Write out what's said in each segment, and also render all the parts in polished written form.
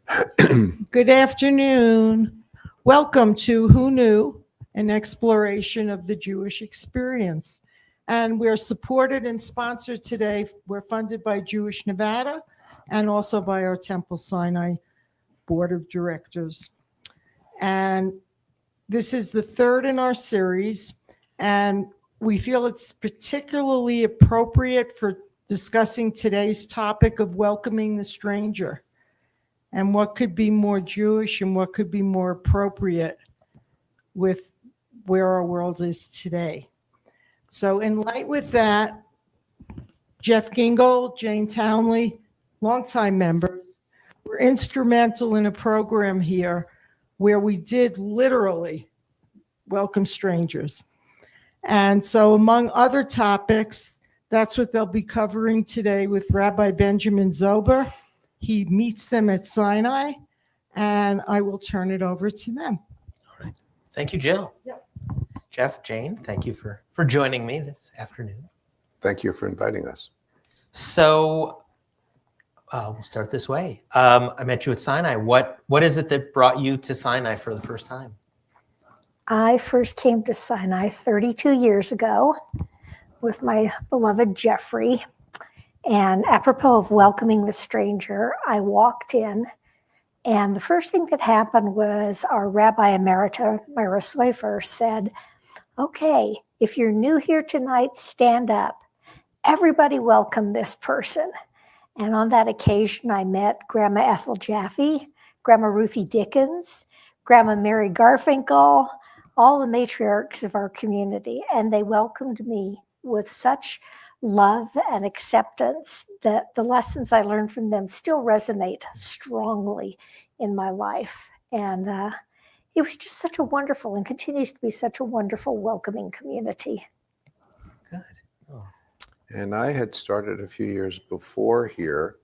Good afternoon. Welcome to Who Knew, an exploration of the Jewish experience. And we're supported and sponsored today. We're funded by Jewish Nevada and also by our Temple Sinai Board of Directors. And this is the third in our series, and we feel it's particularly appropriate for discussing today's topic of welcoming the stranger. And what could be more Jewish and what could be more appropriate with where our world is today. So in light with that, Jeff Gingold, Jane Townley, longtime members, were instrumental in a program here where we did literally welcome strangers. And so among other topics, that's what they'll be covering today with Rabbi Benjamin Zober. He meets them at Sinai, and I will turn it over to them. All right. Thank you, Jill. Yep. Jeff, Jane, thank you for joining me this afternoon. Thank you for inviting us. So we'll start this way. I met you at Sinai. What is it that brought you to Sinai for the first time? I first came to Sinai 32 years ago with my beloved Jeffrey. And apropos of welcoming the stranger, I walked in, and the first thing that happened was our Rabbi Emerita, Myra Swayfer, said, okay, if you're new here tonight, stand up. Everybody welcome this person. And on that occasion, I met Grandma Ethel Jaffe, Grandma Ruthie Dickens, Grandma Mary Garfinkel, all the matriarchs of our community, and they welcomed me with such love and acceptance that the lessons I learned from them still resonate strongly in my life. And it was just such a wonderful and continues to be such a wonderful welcoming community. Good. Oh. And I had started a few years before here,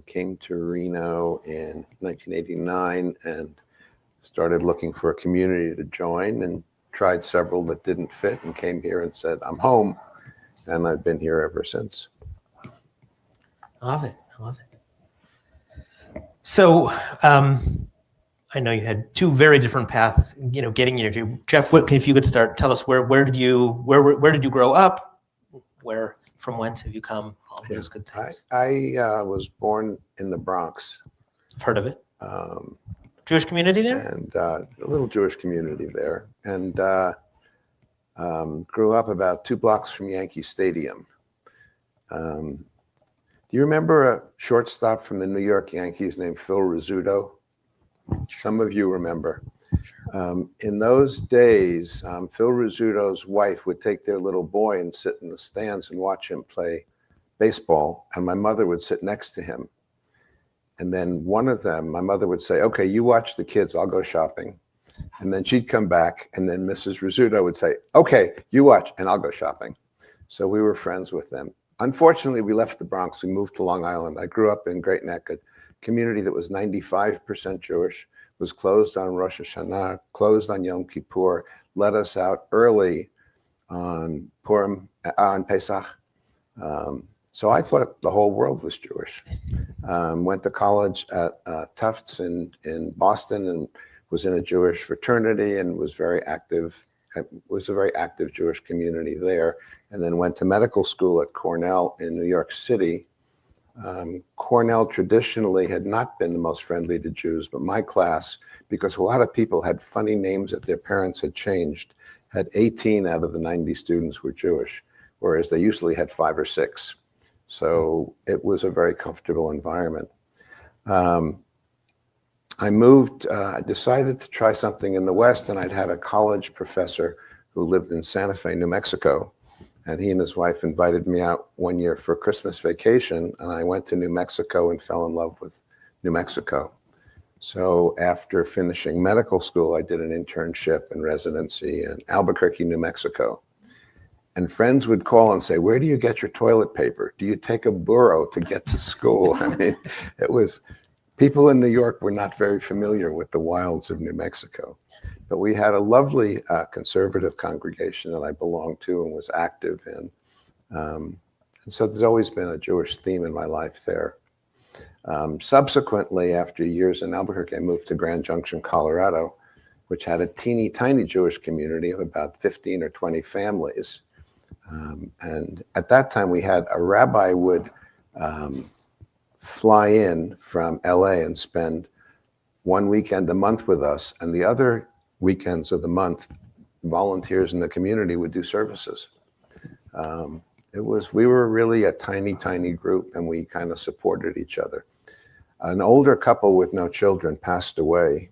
came to Reno in 1989 and started looking for a community to join and tried several that didn't fit and came here and said, I'm home. And I've been here ever since. I love it. So I know you had two very different paths, getting into Jeff. If you could start, tell us where did you grow up? From whence have you come? All those good things. I was born in the Bronx. I've heard of it. Jewish community there? And a little Jewish community there. And grew up about 2 blocks from Yankee Stadium. Do you remember a shortstop from the New York Yankees named Phil Rizzuto? Some of you remember. In those days, Phil Rizzuto's wife would take their little boy and sit in the stands and watch him play baseball, and my mother would sit next to him. And then one of them, my mother would say, okay, you watch the kids, I'll go shopping. And then she'd come back, and then Mrs. Rizzuto would say, okay, you watch, and I'll go shopping. So we were friends with them. Unfortunately, we left the Bronx. We moved to Long Island. I grew up in Great Neck, a community that was 95% Jewish, was closed on Rosh Hashanah, closed on Yom Kippur, let us out early on Purim, on Pesach. So I thought the whole world was Jewish. Went to college at Tufts in Boston and was in a Jewish fraternity and was very active. It was a very active Jewish community there, and then went to medical school at Cornell in New York City. Cornell traditionally had not been the most friendly to Jews, but my class, because a lot of people had funny names that their parents had changed, had 18 out of the 90 students were Jewish, whereas they usually had 5 or 6. So it was a very comfortable environment. I moved, I decided to try something in the West, and I'd had a college professor who lived in Santa Fe, New Mexico, and he and his wife invited me out one year for Christmas vacation, and I went to New Mexico and fell in love with New Mexico. So after finishing medical school, I did an internship and residency in Albuquerque, New Mexico. And friends would call and say, where do you get your toilet paper? Do you take a burro to get to school? I mean, it was... People in New York were not very familiar with the wilds of New Mexico, but we had a lovely conservative congregation that I belonged to and was active in. And so there's always been a Jewish theme in my life there. Subsequently, after years in Albuquerque, I moved to Grand Junction, Colorado, which had a teeny tiny Jewish community of about 15 or 20 families. And at that time, we had a rabbi would fly in from LA and spend one weekend a month with us, and the other weekends of the month, volunteers in the community would do services. We were really a tiny, tiny group, and we kind of supported each other. An older couple with no children passed away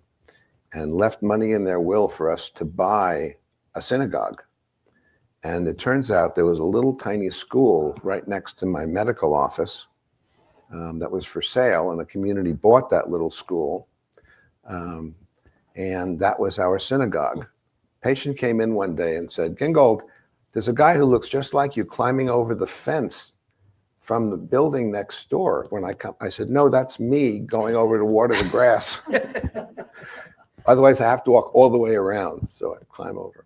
and left money in their will for us to buy a synagogue. And it turns out there was a little tiny school right next to my medical office that was for sale, and the community bought that little school. And that was our synagogue. Patient came in one day and said, "Gingold, there's a guy who looks just like you climbing over the fence from the building next door." When I said, "No, that's me going over to water the grass." Otherwise, I have to walk all the way around, so I climb over.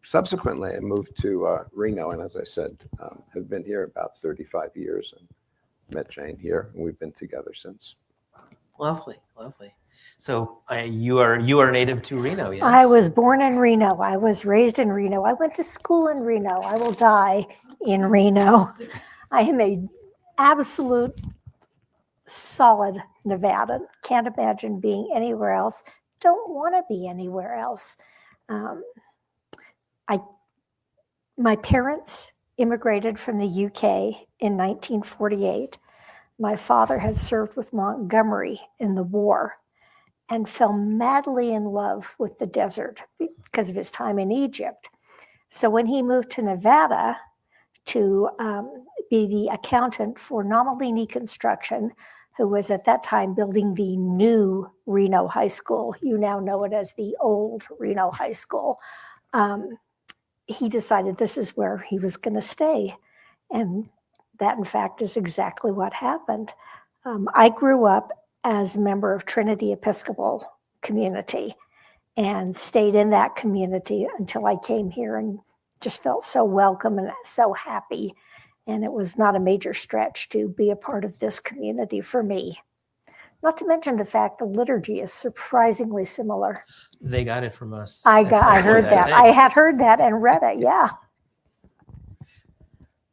Subsequently, I moved to Reno, and as I said, have been here about 35 years and met Jane here, and we've been together since. Lovely, lovely. So you are native to Reno, yes? I was born in Reno. I was raised in Reno. I went to school in Reno. I will die in Reno. I am a absolute solid Nevadan. Can't imagine being anywhere else. Don't want to be anywhere else. My parents immigrated from the UK in 1948. My father had served with Montgomery in the war and fell madly in love with the desert because of his time in Egypt. So when he moved to Nevada to be the accountant for Nomalini Construction, who was at that time building the new Reno High School, you now know it as the old Reno High School, he decided this is where he was going to stay. And that, in fact, is exactly what happened. I grew up as a member of Trinity Episcopal community and stayed in that community until I came here and just felt so welcome and so happy. And it was not a major stretch to be a part of this community for me. Not to mention the fact the liturgy is surprisingly similar. They got it from us. I heard that. I had heard that and read it, yeah.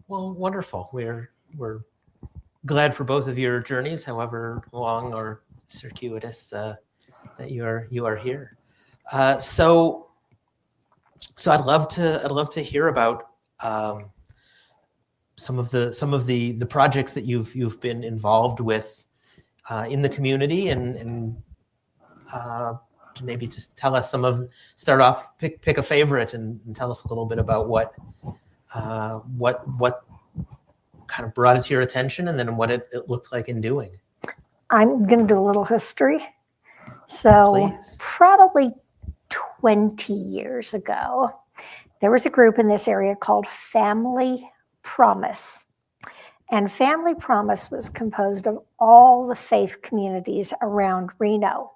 Well, wonderful. We're glad for both of your journeys, however long or circuitous that you are here. So I'd love to hear about some of the projects that you've been involved with in the community, and maybe just tell us start off, pick a favorite and tell us a little bit about what kind of brought it to your attention, and then what it looked like in doing. I'm going to do a little history. So Please. Probably 20 years ago, there was a group in this area called Family Promise. And Family Promise was composed of all the faith communities around Reno.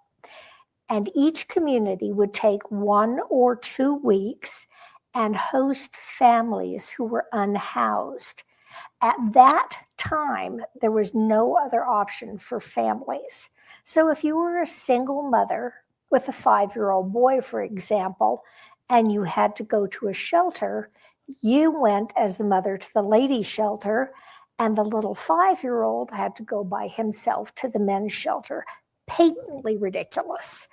And each community would take 1 or 2 weeks and host families who were unhoused. At that time, there was no other option for families. So if you were a single mother with a 5-year-old boy, for example, and you had to go to a shelter, you went as the mother to the ladies' shelter, and the little 5-year-old had to go by himself to the men's shelter. Patently ridiculous.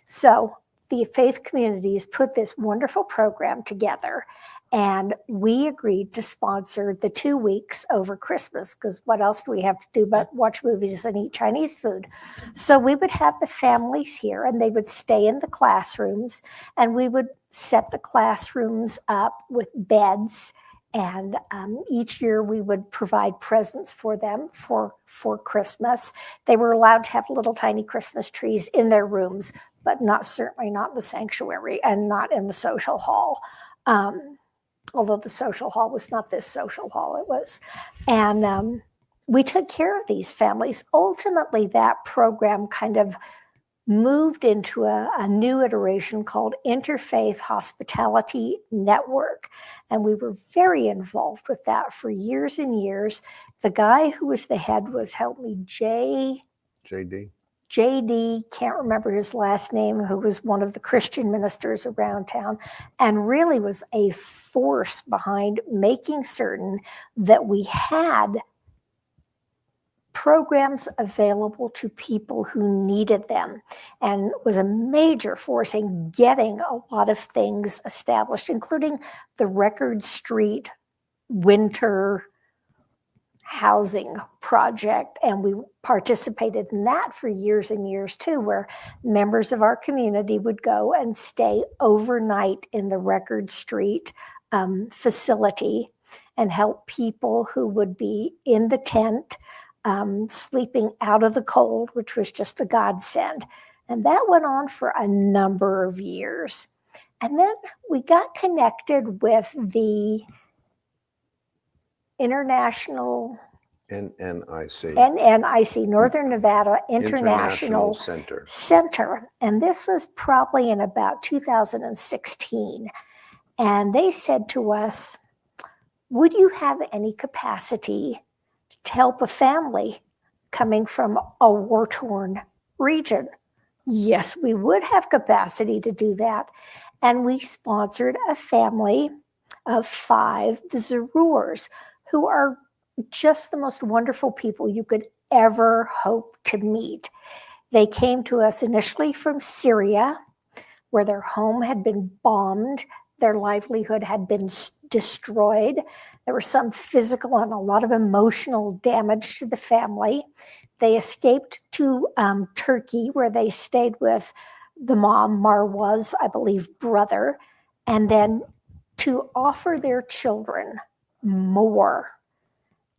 So the faith communities put this wonderful program together, and we agreed to sponsor the 2 weeks over Christmas, because what else do we have to do but watch movies and eat Chinese food? So we would have the families here, and they would stay in the classrooms, and we would set the classrooms up with beds. And each year we would provide presents for them for Christmas. They were allowed to have little tiny Christmas trees in their rooms, but certainly not in the sanctuary and not in the social hall. Although the social hall was not this social hall, it was. And we took care of these families. Ultimately, that program kind of moved into a new iteration called Interfaith Hospitality Network. And we were very involved with that for years and years. The guy who was the head was, help me, JD. JD, can't remember his last name, who was one of the Christian ministers around town, and really was a force behind making certain that we had programs available to people who needed them, and was a major force in getting a lot of things established, including the Record Street winter housing project. And we participated in that for years and years too, where members of our community would go and stay overnight in the Record Street facility and help people who would be in the tent, sleeping out of the cold, which was just a godsend. And that went on for a number of years. And then we got connected with the International NNIC, Northern Nevada International Center. And this was probably in about 2016. And they said to us, would you have any capacity to help a family coming from a war-torn region? Yes, we would have capacity to do that. And we sponsored a family of 5, the Zerurs, who are just the most wonderful people you could ever hope to meet. They came to us initially from Syria, where their home had been bombed, their livelihood had been destroyed. There was some physical and a lot of emotional damage to the family. They escaped to Turkey, where they stayed with the mom, Marwa's, I believe, brother, and then to offer their children more.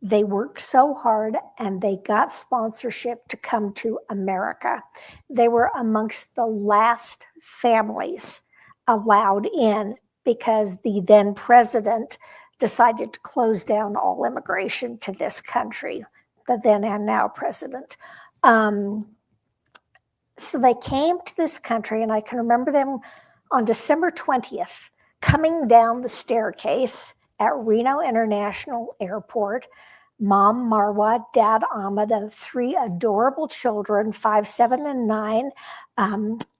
They worked so hard and they got sponsorship to come to America. They were amongst the last families allowed in because the then president decided to close down all immigration to this country, the then and now president. So they came to this country, and I can remember them on December 20th coming down the staircase at Reno International Airport. Mom, Marwa, Dad, Ahmed, and 3 adorable children, 5, 7, and 9.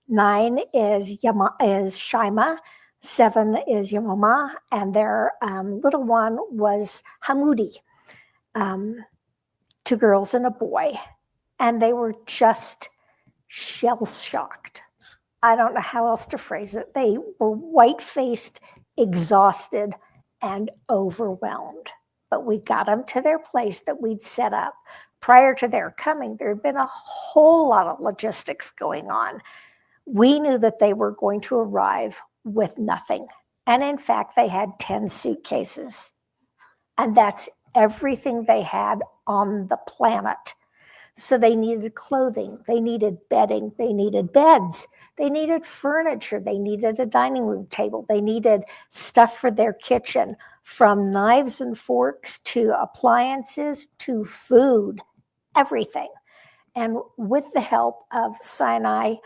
9 is Shaima, 7 is Yamama, and their little one was Hamoudi, 2 girls and a boy. And they were just shell-shocked. I don't know how else to phrase it. They were white-faced, exhausted, and overwhelmed. But we got them to their place that we'd set up. Prior to their coming, there had been a whole lot of logistics going on. We knew that they were going to arrive with nothing. And in fact, they had 10 suitcases. And that's everything they had on the planet. So they needed clothing, they needed bedding, they needed beds, they needed furniture, they needed a dining room table, they needed stuff for their kitchen, from knives and forks to appliances to food, everything. And with the help of Sinai,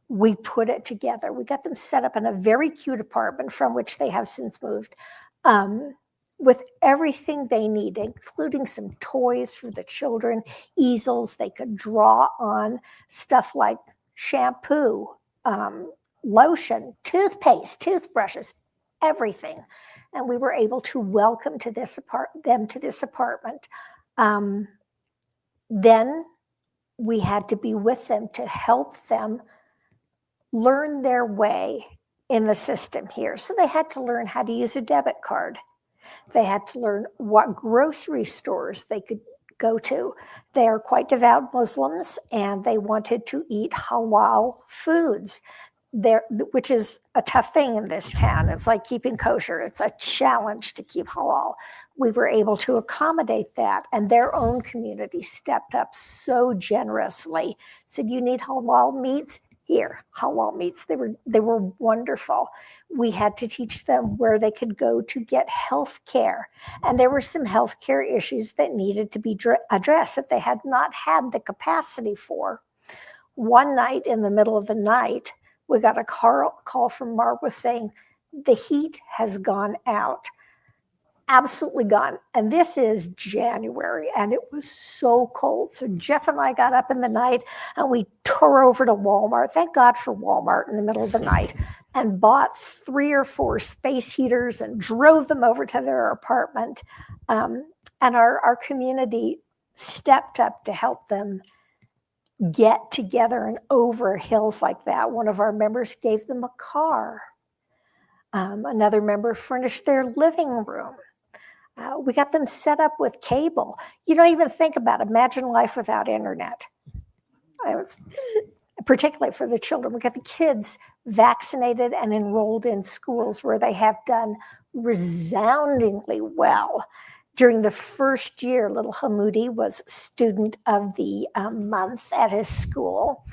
we put it together. We got them set up in a very cute apartment from which they have since moved, with everything they need, including some toys for the children, easels they could draw on, stuff like shampoo, lotion, toothpaste, toothbrushes, everything. And we were able to welcome them to this apartment. Then we had to be with them to help them learn their way in the system here. So they had to learn how to use a debit card. They had to learn what grocery stores they could go to. They are quite devout Muslims, and they wanted to eat halal foods, which is a tough thing in this town. It's like keeping kosher. It's a challenge to keep halal. We were able to accommodate that, and their own community stepped up so generously. Said, you need halal meats? Here, halal meats. They were wonderful. We had to teach them where they could go to get health care. And there were some health care issues that needed to be addressed that they had not had the capacity for. one night in the middle of the night, we got a call from Marwa saying, the heat has gone out. Absolutely gone. And this is January, and it was so cold. So Jeff and I got up in the night and we tore over to Walmart. Thank God for Walmart in the middle of the night, and bought 3 or 4 space heaters and drove them over to their apartment. And our community stepped up to help them get together and over hills like that. One of our members gave them a car. Another member furnished their living room. We got them set up with cable. You don't even think about it. Imagine life without internet. Particularly for the children. We got the kids vaccinated and enrolled in schools where they have done resoundingly well. During the first year, little Hamoudi was student of the month at his school.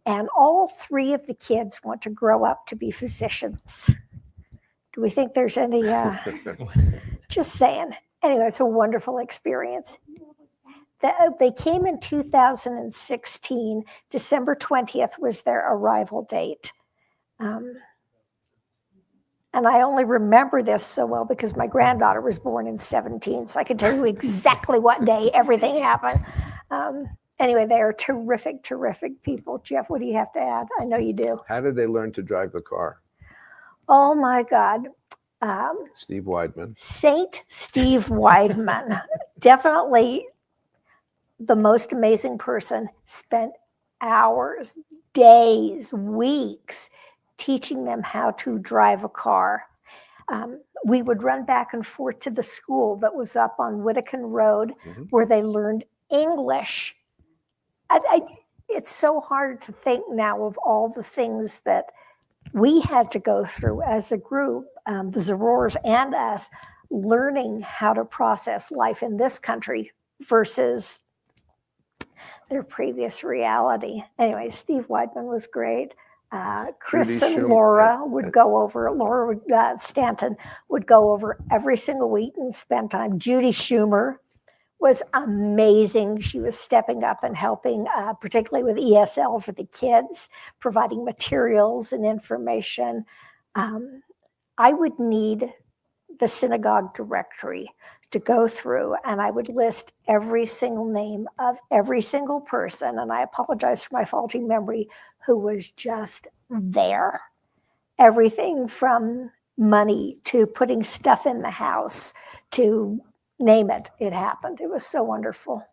And all 3 of the kids want to grow up to be physicians. Do we think there's any, just saying. Anyway, it's a wonderful experience. They came in 2016. December 20th was their arrival date. And I only remember this so well because my granddaughter was born in 17, so I can tell you exactly what day everything happened. Anyway, they are terrific, terrific people. Jeff, what do you have to add? I know you do. How did they learn to drive the car? Oh my God. Steve Weidman. Saint Steve Weidman, definitely the most amazing person, spent hours, days, weeks teaching them how to drive a car. We would run back and forth to the school that was up on Whittakin Road, where they learned English. It's so hard to think now of all the things that we had to go through as a group, the Zorors and us, learning how to process life in this country versus their previous reality. Anyway, Steve Weidman was great. Chris Judy and Schumer- Laura would go over, Stanton would go over every single week and spend time. Judy Schumer was amazing. She was stepping up and helping, particularly with ESL for the kids, providing materials and information. I would need the synagogue directory to go through, and I would list every single name of every single person, and I apologize for my faulty memory, who was just there. Everything from money to putting stuff in the house to name it, it happened. It was so wonderful.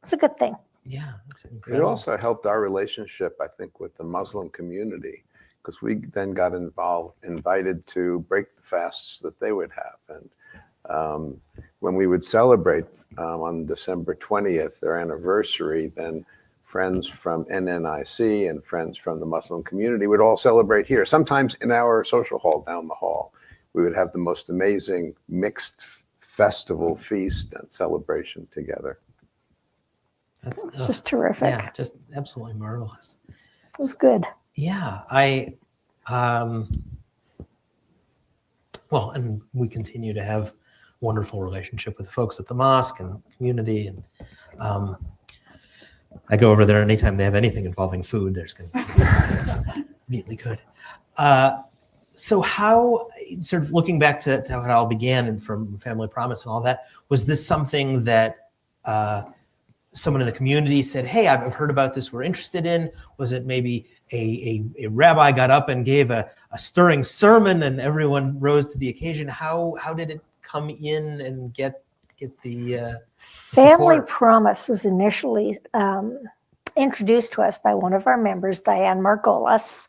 It's a good thing. Yeah, that's It incredible. also helped our relationship, I think, with the Muslim community, because we then got invited to break the fasts that they would have. And when we would celebrate on December 20th, their anniversary, then friends from NNIC and friends from the Muslim community would all celebrate here. Sometimes in our social hall down the hall, we would have the most amazing mixed festival feast and celebration together. It's just terrific. Yeah, just absolutely marvelous. It was good. Yeah, well, and we continue to have wonderful relationship with folks at the mosque and community, and I go over there anytime they have anything involving food. There's going to be immediately good. So how, sort of looking back to how it all began and from Family Promise and all that, was this something that someone in the community said, hey, I've heard about this, we're interested in? Was it maybe a rabbi got up and gave a stirring sermon and everyone rose to the occasion? How did it come in and get the Family support? Promise was initially introduced to us by one of our members, Diane Margolis,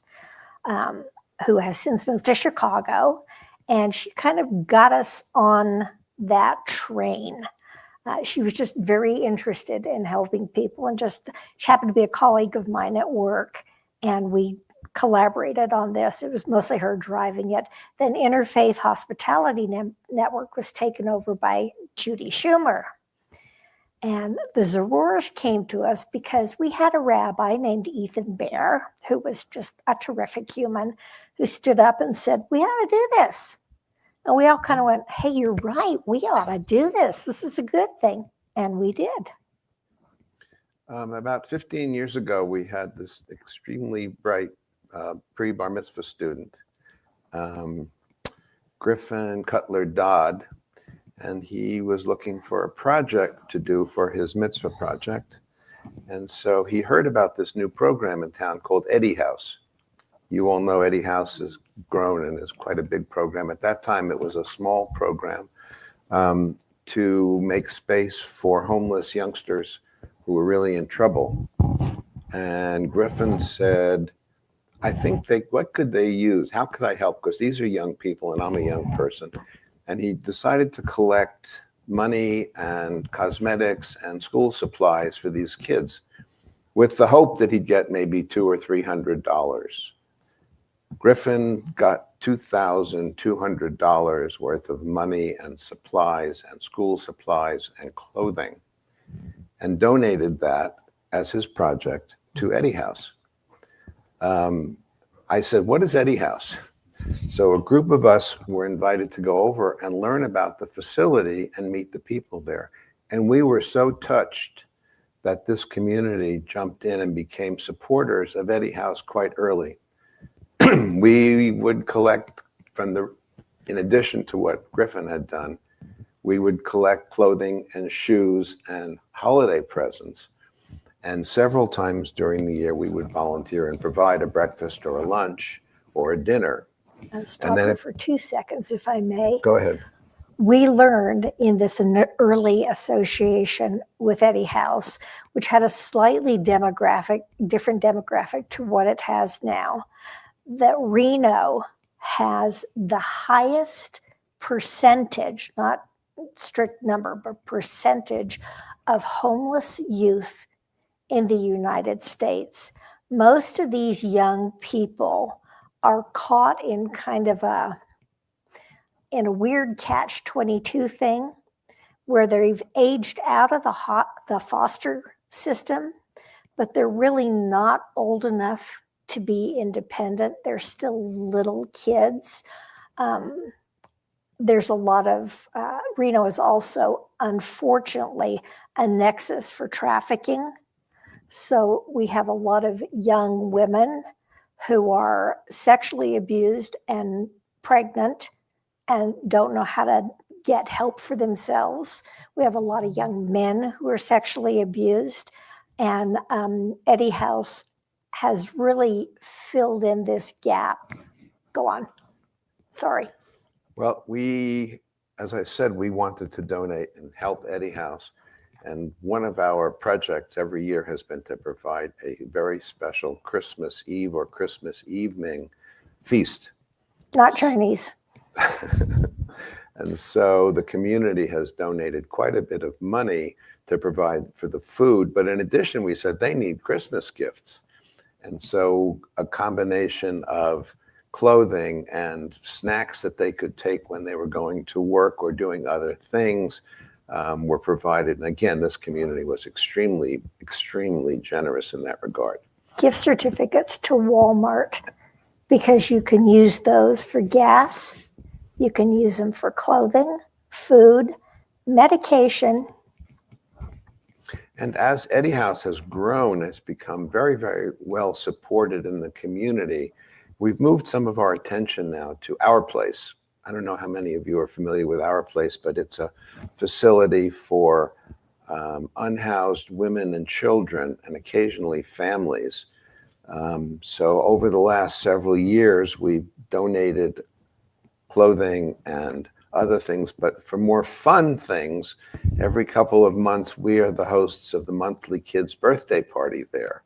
who has since moved to Chicago, and she kind of got us on that train. She was just very interested in helping people, and she happened to be a colleague of mine at work, and we collaborated on this. It was mostly her driving it. Then Interfaith Hospitality Network was taken over by Judy Schumer. And the Zorors came to us because we had a rabbi named Ethan Bear, who was just a terrific human, who stood up and said, we ought to do this. And we all kind of went, hey, you're right. We ought to do this. This is a good thing. And we did. About 15 years ago, we had this extremely bright pre-bar mitzvah student, Griffin Cutler Dodd, and he was looking for a project to do for his mitzvah project. And so he heard about this new program in town called Eddie House. You all know Eddie House has grown and is quite a big program. At that time, it was a small program to make space for homeless youngsters who were really in trouble. And Griffin said, I think what could they use? How could I help? Because these are young people and I'm a young person. And he decided to collect money and cosmetics and school supplies for these kids with the hope that he'd get maybe $200 or $300. Griffin got $2,200 worth of money and supplies and school supplies and clothing and donated that as his project to Eddie House. I said, what is Eddie House? So a group of us were invited to go over and learn about the facility and meet the people there. And we were so touched that this community jumped in and became supporters of Eddie House quite early. We would collect in addition to what Griffin had done, we would collect clothing and shoes and holiday presents. And several times during the year, we would volunteer and provide a breakfast or a lunch or a dinner. I'll stop you for 2 seconds, if I may. Go ahead. We learned in this early association with Eddie House, which had a slightly different demographic to what it has now, that Reno has the highest percentage, not strict number, but percentage of homeless youth in the United States. Most of these young people are caught in kind of a weird catch-22 thing where they've aged out of the foster system, but they're really not old enough to be independent. They're still little kids. There's a lot of, Reno is also, unfortunately, a nexus for trafficking. So we have a lot of young women who are sexually abused and pregnant and don't know how to get help for themselves. We have a lot of young men who are sexually abused. And Eddie House has really filled in this gap. Go on. Sorry. Well, as I said, we wanted to donate and help Eddie House. And one of our projects every year has been to provide a very special Christmas Eve or Christmas evening feast. Not Chinese. And so the community has donated quite a bit of money to provide for the food. But in addition, we said they need Christmas gifts. And so a combination of clothing and snacks that they could take when they were going to work or doing other things were provided. And again, this community was extremely, extremely generous in that regard. Gift certificates to Walmart, because you can use those for gas. You can use them for clothing, food, medication. And as Eddie House has grown, it's become very, very well supported in the community. We've moved some of our attention now to Our Place. I don't know how many of you are familiar with Our Place, but it's a facility for unhoused women and children and occasionally families. So over the last several years, we've donated clothing and other things, but for more fun things, every couple of months, we are the hosts of the monthly kids' birthday party there.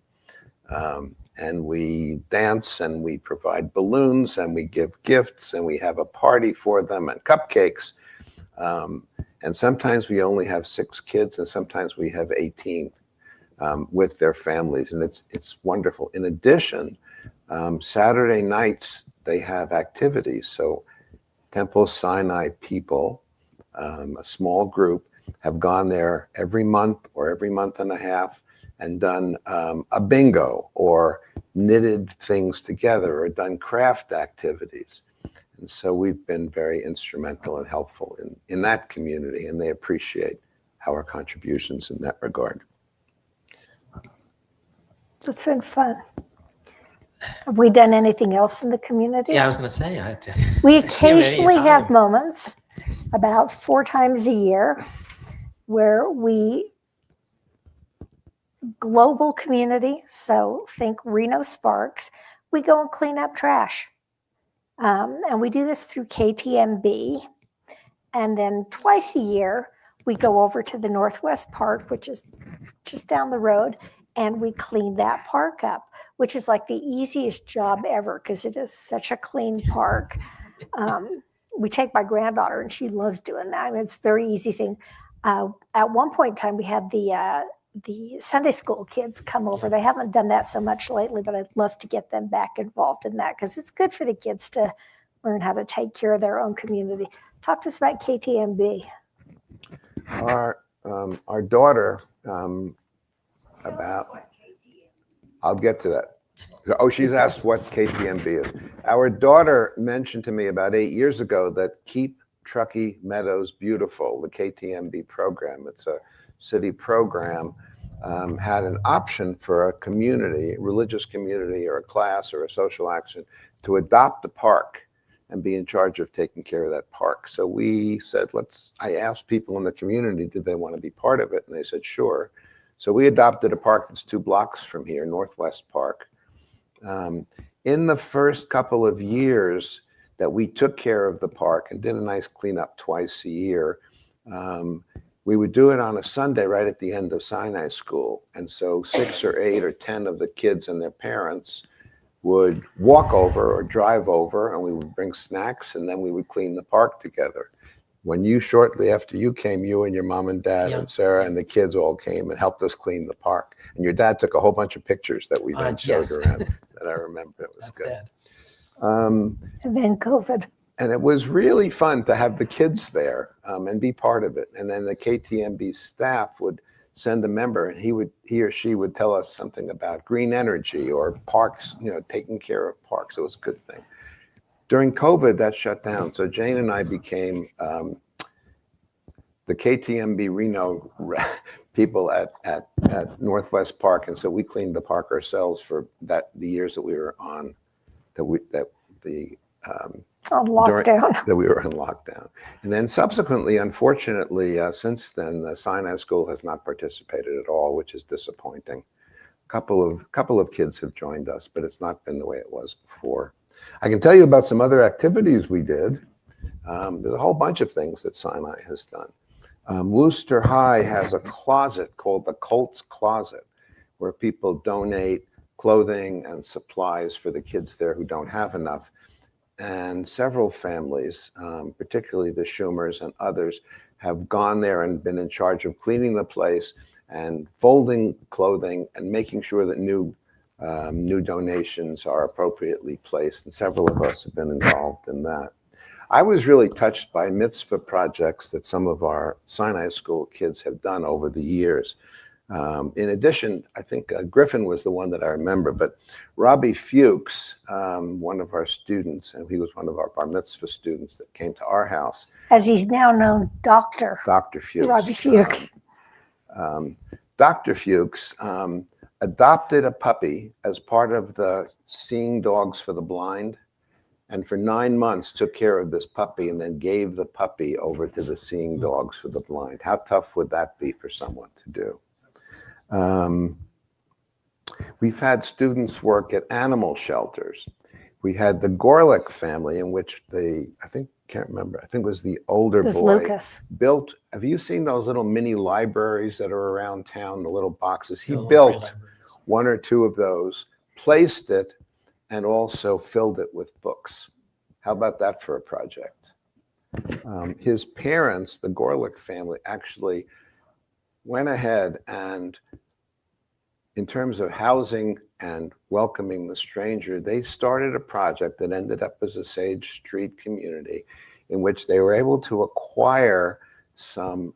And we dance and we provide balloons and we give gifts and we have a party for them and cupcakes. And sometimes we only have 6 kids and sometimes we have 18 with their families. And it's wonderful. In addition, Saturday nights, they have activities. So Temple Sinai people, a small group, have gone there every month or every month and a half and done a bingo or knitted things together or done craft activities. And so we've been very instrumental and helpful in that community, and they appreciate our contributions in that regard. It's been fun. Have we done anything else in the community? Yeah, I was going to say. I had to, We you have any occasionally have time. moments, about 4 times a year, where we, global community, so think Reno Sparks, we go and clean up trash. And we do this through KTMB. And then twice a year, we go over to the Northwest Park, which is just down the road, and we clean that park up, which is like the easiest job ever because it is such a clean park. We take my granddaughter, and she loves doing that. I mean, it's a very easy thing. At one point in time, we had the Sunday school kids come over. They haven't done that so much lately, but I'd love to get them back involved in that because it's good for the kids to learn how to take care of their own community. Talk to us about KTMB. Our daughter, I'll get to that. Oh, she's asked what KTMB is. Our daughter mentioned to me about 8 years ago that Keep Truckee Meadows Beautiful, the KTMB program, it's a city program, had an option for a community, religious community or a class or a social action to adopt the park and be in charge of taking care of that park. So we said, I asked people in the community, did they want to be part of it? And they said, sure. So we adopted a park that's 2 blocks from here, Northwest Park. In the first couple of years that we took care of the park and did a nice cleanup twice a year, we would do it on a Sunday right at the end of Sinai school. And so 6 or 8 or 10 of the kids and their parents would walk over or drive over, and we would bring snacks, and then we would clean the park together. When shortly after you came, you and your mom and dad and Sarah and the kids all came and helped us clean the park. And your dad took a whole bunch of pictures that we then showed around that I remember. It was That's good. And then COVID. And it was really fun to have the kids there and be part of it. And then the KTMB staff would send a member, and he or she would tell us something about green energy or parks, taking care of parks. It was a good thing. During COVID, that shut down. So Jane and I became the KTMB Reno people at Northwest Park, and so we cleaned the park ourselves for the years that we were on On lockdown. that we were on lockdown. And then subsequently, unfortunately, since then, the Sinai School has not participated at all, which is disappointing. Couple of kids have joined us, but it's not been the way it was before. I can tell you about some other activities we did. There's a whole bunch of things that Sinai has done. Worcester High has a closet called the Colt's Closet, where people donate clothing and supplies for the kids there who don't have enough. And several families, particularly the Schumers and others, have gone there and been in charge of cleaning the place and folding clothing and making sure that new donations are appropriately placed. And several of us have been involved in that. I was really touched by mitzvah projects that some of our Sinai School kids have done over the years. In addition, I think Griffin was the one that I remember, but Rabbi Fuchs, one of our students, and he was one of our bar mitzvah students that came to our house. As he's now known, Dr. Fuchs. Rabbi Fuchs. Dr. Fuchs adopted a puppy as part of the Seeing Dogs for the Blind, and for 9 months took care of this puppy and then gave the puppy over to the Seeing Dogs for the Blind. How tough would that be for someone to do? We've had students work at animal shelters. We had the Gorlick family, in which can't remember, I think it was the older boy Lucas. built. Have you seen those little mini libraries that are around town, the little boxes? He built 1 or 2 of those, placed it, and also filled it with books. How about that for a project? His parents, the Gorlick family, actually went ahead and, in terms of housing and welcoming the stranger, they started a project that ended up as a Sage Street community, in which they were able to acquire some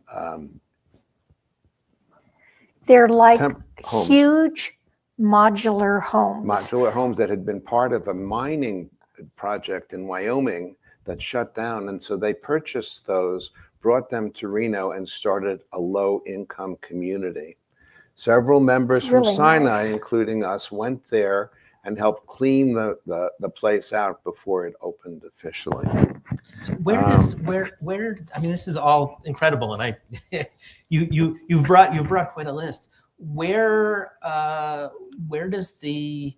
They're like homes. huge modular homes. Modular homes that had been part of a mining project in Wyoming that shut down. And so they purchased those, brought them to Reno, and started a low-income community. Several members It's from really Sinai, nice. including us, went there and helped clean the place out before it opened officially. So where I mean, this is all incredible, and I you've brought quite a list. Where does the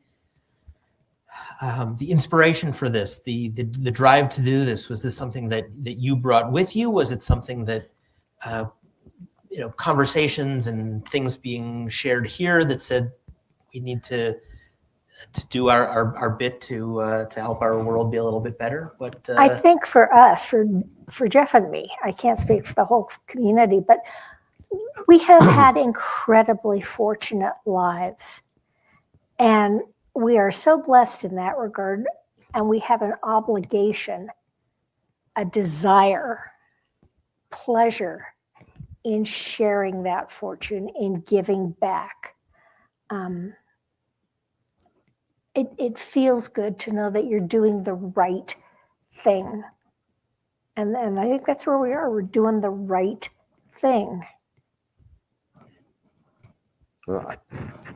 inspiration for this, the drive to do this, was this something that you brought with you? Was it something that conversations and things being shared here that said we need to do our bit to help our world be a little bit better? What I think for us, for Jeff and me, I can't speak for the whole community, but we have had incredibly fortunate lives. And we are so blessed in that regard. And we have an obligation, a desire, pleasure in sharing that fortune, in giving back. It feels good to know that you're doing the right thing. And I think that's where we are. We're doing the right thing. Well,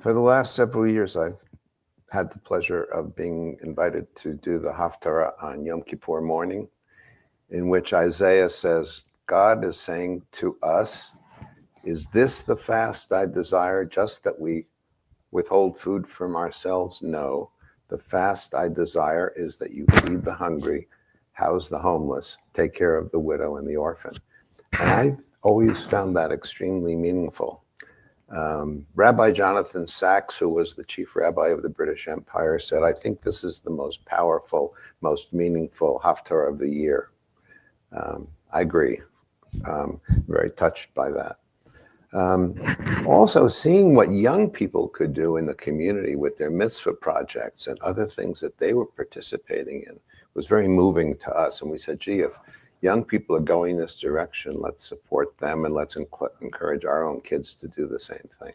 for the last several years, I've had the pleasure of being invited to do the Haftarah on Yom Kippur morning, in which Isaiah says, God is saying to us, is this the fast I desire, just that we withhold food from ourselves? No. The fast I desire is that you feed the hungry, house the homeless, take care of the widow and the orphan. And I've always found that extremely meaningful. Rabbi Jonathan Sacks, who was the chief rabbi of the British Empire, said, I think this is the most powerful, most meaningful Haftarah of the year. I agree. Very touched by that. Also, seeing what young people could do in the community with their mitzvah projects and other things that they were participating in was very moving to us. And we said, gee, if young people are going this direction, let's support them and let's encourage our own kids to do the same thing.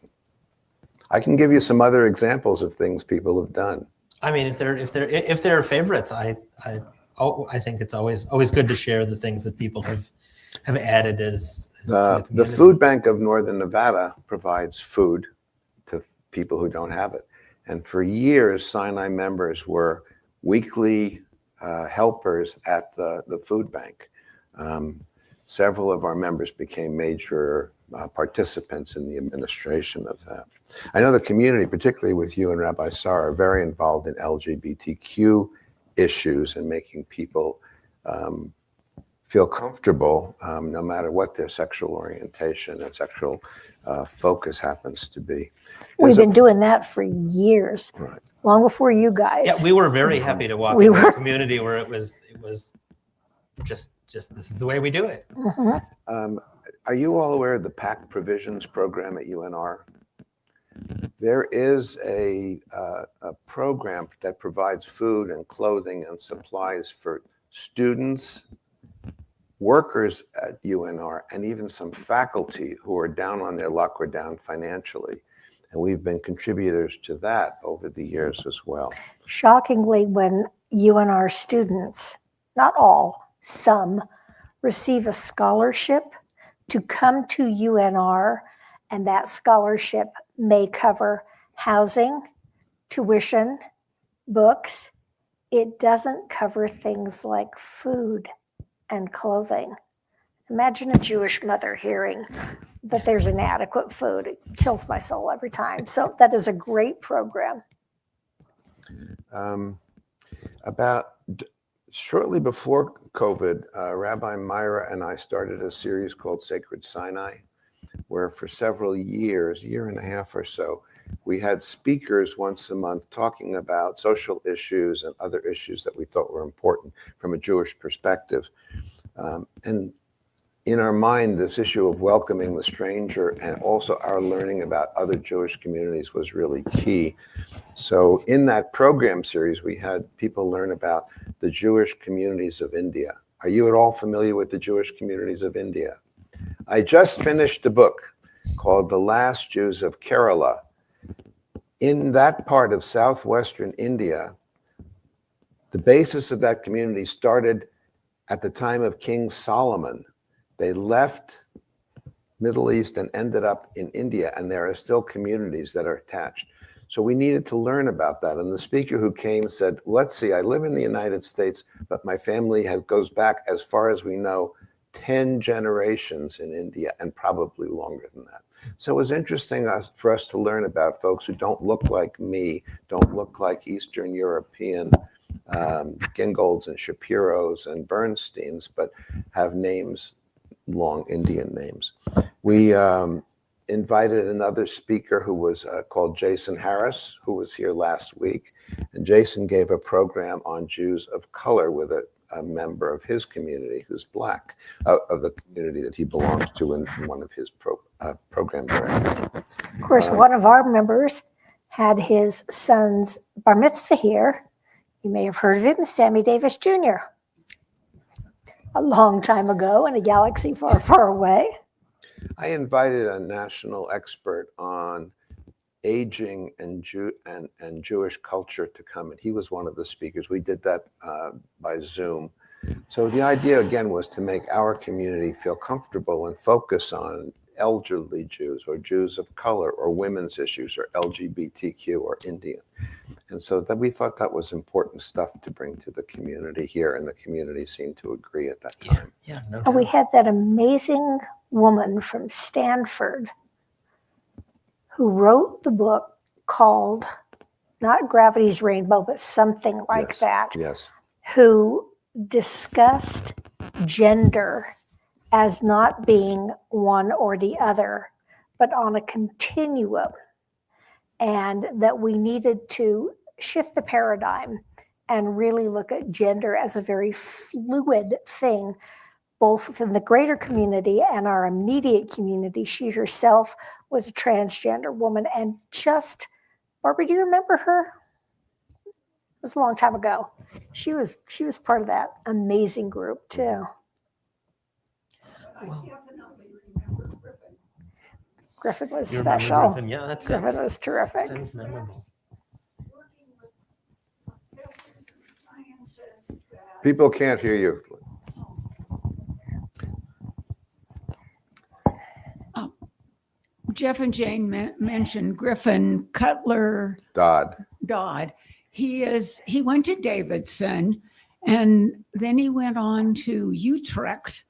I can give you some other examples of things people have done. I mean, if they're favorites, I think it's always good to share the things that people have added as to the The community. food bank of Northern Nevada provides food to people who don't have it. And for years, Sinai members were weekly helpers at the food bank. Several of our members became major participants in the administration of that. I know the community, particularly with you and Rabbi Search, are very involved in LGBTQ issues and making people feel comfortable no matter what their sexual orientation and sexual focus happens to be. We've been doing that for years, Right. long before you guys. Yeah, we were very happy to walk We into were. a community where it was just this is the way we do it. Mhm. Are you all aware of the PAC Provisions program at UNR? There is a program that provides food and clothing and supplies for students, workers at UNR, and even some faculty who are down on their luck or down financially. And we've been contributors to that over the years as well. Shockingly, when UNR students, not all, some, receive a scholarship to come to UNR, and that scholarship may cover housing, tuition, books. It doesn't cover things like food and clothing. Imagine a Jewish mother hearing that there's inadequate food. It kills my soul every time. So that is a great program. Shortly before COVID, Rabbi Myra and I started a series called Sacred Sinai, where for several years, year and a half or so, we had speakers once a month talking about social issues and other issues that we thought were important from a Jewish perspective. And in our mind, this issue of welcoming the stranger and also our learning about other Jewish communities was really key. So in that program series, we had people learn about the Jewish communities of India. Are you at all familiar with the Jewish communities of India? I just finished a book called The Last Jews of Kerala. In that part of southwestern India, the basis of that community started at the time of King Solomon. They left Middle East and ended up in India, and there are still communities that are attached. So we needed to learn about that. And the speaker who came said, let's see, I live in the United States, but my family goes back, as far as we know, 10 generations in India, and probably longer than that. So it was interesting for us to learn about folks who don't look like me, don't look like Eastern European Gingolds and Shapiros and Bernsteins, but have names, long Indian names. We invited another speaker who was called Jason Harris, who was here last week. And Jason gave a program on Jews of color with a member of his community who's Black, of the community that he belongs to, in one of his program directors. Of course, one of our members had his son's bar mitzvah here. You may have heard of him, Sammy Davis Jr. A long time ago in a galaxy far, far away. I invited a national expert on aging and Jewish culture to come, and he was one of the speakers. We did that by Zoom. So the idea, again, was to make our community feel comfortable and focus on elderly Jews or Jews of color or women's issues or LGBTQ or Indian. And so that we thought that was important stuff to bring to the community here, and the community seemed to agree at that time. Yeah, no And we doubt. had that amazing woman from Stanford who wrote the book called, not Gravity's Rainbow, but something like Yes, that, yes. who discussed gender as not being one or the other, but on a continuum, and that we needed to shift the paradigm and really look at gender as a very fluid thing, both within the greater community and our immediate community. She herself was a transgender woman, and just, Barbara, do you remember her? It was a long time ago. She was part of that amazing group too. Griffin was You remember special. Griffin? Yeah, that Griffin sounds, was terrific. sounds memorable. People can't hear you. Jeff and Jane mentioned Griffin Cutler Dodd. He went to Davidson, and then he went on to Utrecht,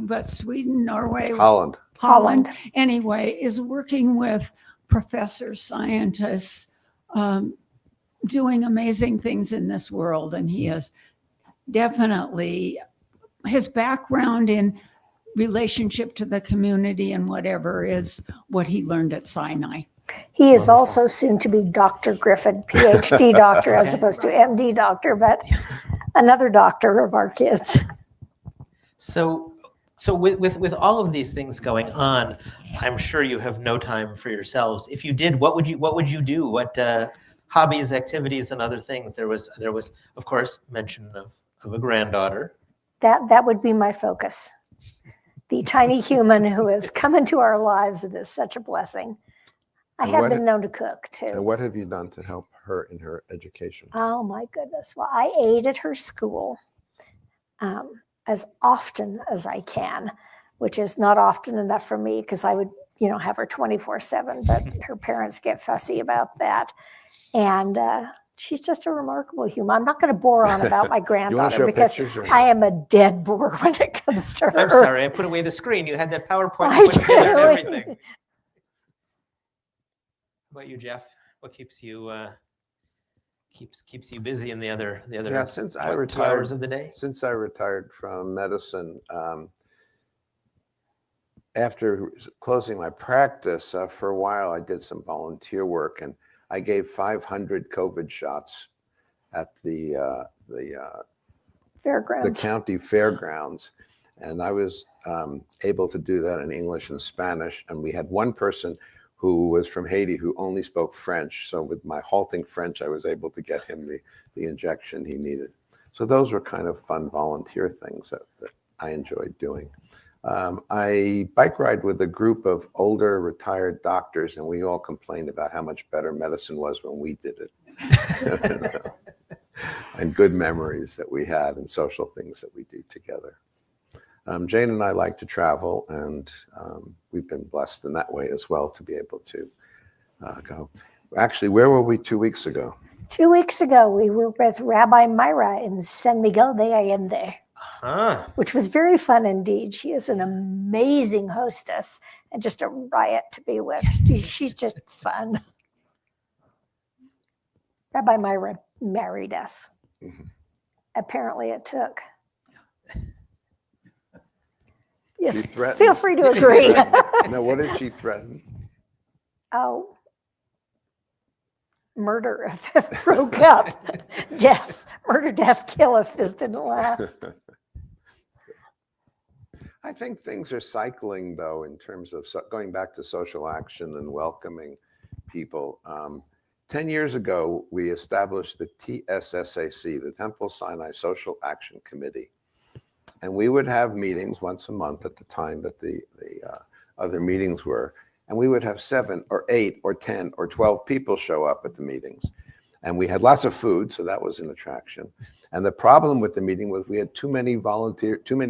but Sweden, Norway, Holland. Anyway, is working with professors, scientists, doing amazing things in this world. And he is definitely, his background in relationship to the community and whatever is what he learned at Sinai. He is Wonderful. also soon to be Dr. Griffin, PhD doctor, as Okay. opposed to MD doctor, but another doctor of our kids. So with all of these things going on, I'm sure you have no time for yourselves. If you did, what would you do? What hobbies, activities, and other things? There was of course mention of a granddaughter. That would be my focus. The tiny human who has come into our lives. It is such a blessing. I And have what- been known to cook too. And what have you done to help her in her education? Oh my goodness. Well, I aid at her school as often as I can, which is not often enough for me because I would, have her 24/7, but her parents get fussy about that. And she's just a remarkable human. I'm not going to bore on about my You want to granddaughter show because pictures? Or I am a dead bore when it comes to her. I'm sorry, I put away the screen. You had that PowerPoint I put together and do. everything. How about you, Jeff? What keeps you keeps you busy in the other Yeah, since I 2 retired, hours of the day? since I retired from medicine, after closing my practice, for a while I did some volunteer work, and I gave 500 COVID shots at the Fairgrounds. county fairgrounds. And I was able to do that in English and Spanish. And we had one person who was from Haiti who only spoke French. So with my halting French, I was able to get him the injection he needed. So those were kind of fun volunteer things that I enjoyed doing. I bike ride with a group of older retired doctors, and we all complained about how much better medicine was when we did it. And good memories that we had and social things that we do together. Jane and I like to travel, and we've been blessed in that way as well to be able to go. Actually, where were we 2 weeks ago? 2 weeks ago, we were with Rabbi Myra in San Miguel de Allende, which was very fun indeed. She is an amazing hostess and just a riot to be with. She's just fun. Rabbi Myra married us. Mhm. Apparently it took. Yes, She threatened. feel free to agree. No, what did she threaten? Oh, murder if it broke up. Death, murder, death, kill if this didn't last. I think things are cycling, though, in terms of going back to social action and welcoming people. 10 years ago, we established the TSSAC, the Temple Sinai Social Action Committee. And we would have meetings once a month at the time that the other meetings were. And we would have 7 or 8 or 10 or 12 people show up at the meetings. And we had lots of food, so that was an attraction. And the problem with the meeting was we had too many